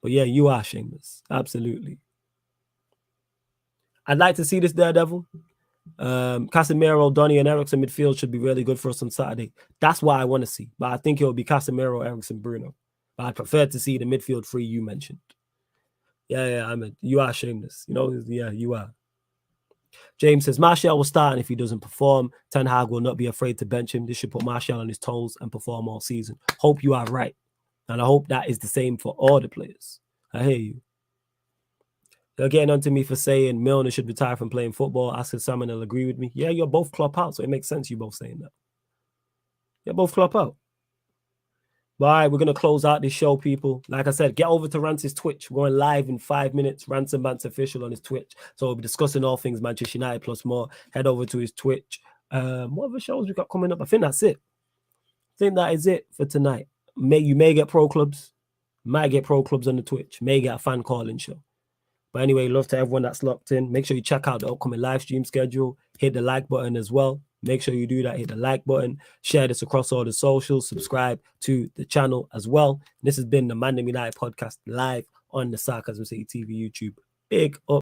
But yeah, you are shameless. Absolutely. I'd like to see this Daredevil. Casemiro, Donny, and Eriksen midfield should be really good for us on Saturday. That's what I want to see. But I think it will be Casemiro, Eriksen, Bruno. But I prefer to see the midfield three you mentioned. Yeah, I mean, you are shameless. Yeah, you are. James says, Martial will start, and if he doesn't perform, Ten Hag will not be afraid to bench him. This should put Martial on his toes and perform all season. Hope you are right. And I hope that is the same for all the players. I hear you. They're getting onto me for saying Milner should retire from playing football. Ask if Simon will agree with me. Yeah, you're both Klopp out, so it makes sense you both saying that. You're both Klopp out. But all right, we're going to close out this show, people. Like I said, get over to Rance's Twitch. We're going live in 5 minutes. Rance and Bants official on his Twitch. So we'll be discussing all things Manchester United plus more. Head over to his Twitch. What other shows we got coming up? I think that's it. I think that is it for tonight. You may get pro clubs. Might get pro clubs on the Twitch. May get a fan calling show. But anyway, love to everyone that's locked in. Make sure you check out the upcoming live stream schedule. Hit the like button as well. Make sure you do that. Hit the like button. Share this across all the socials. Subscribe to the channel as well. This has been the ManDem United podcast live on the Sarcasm City TV YouTube. Big up.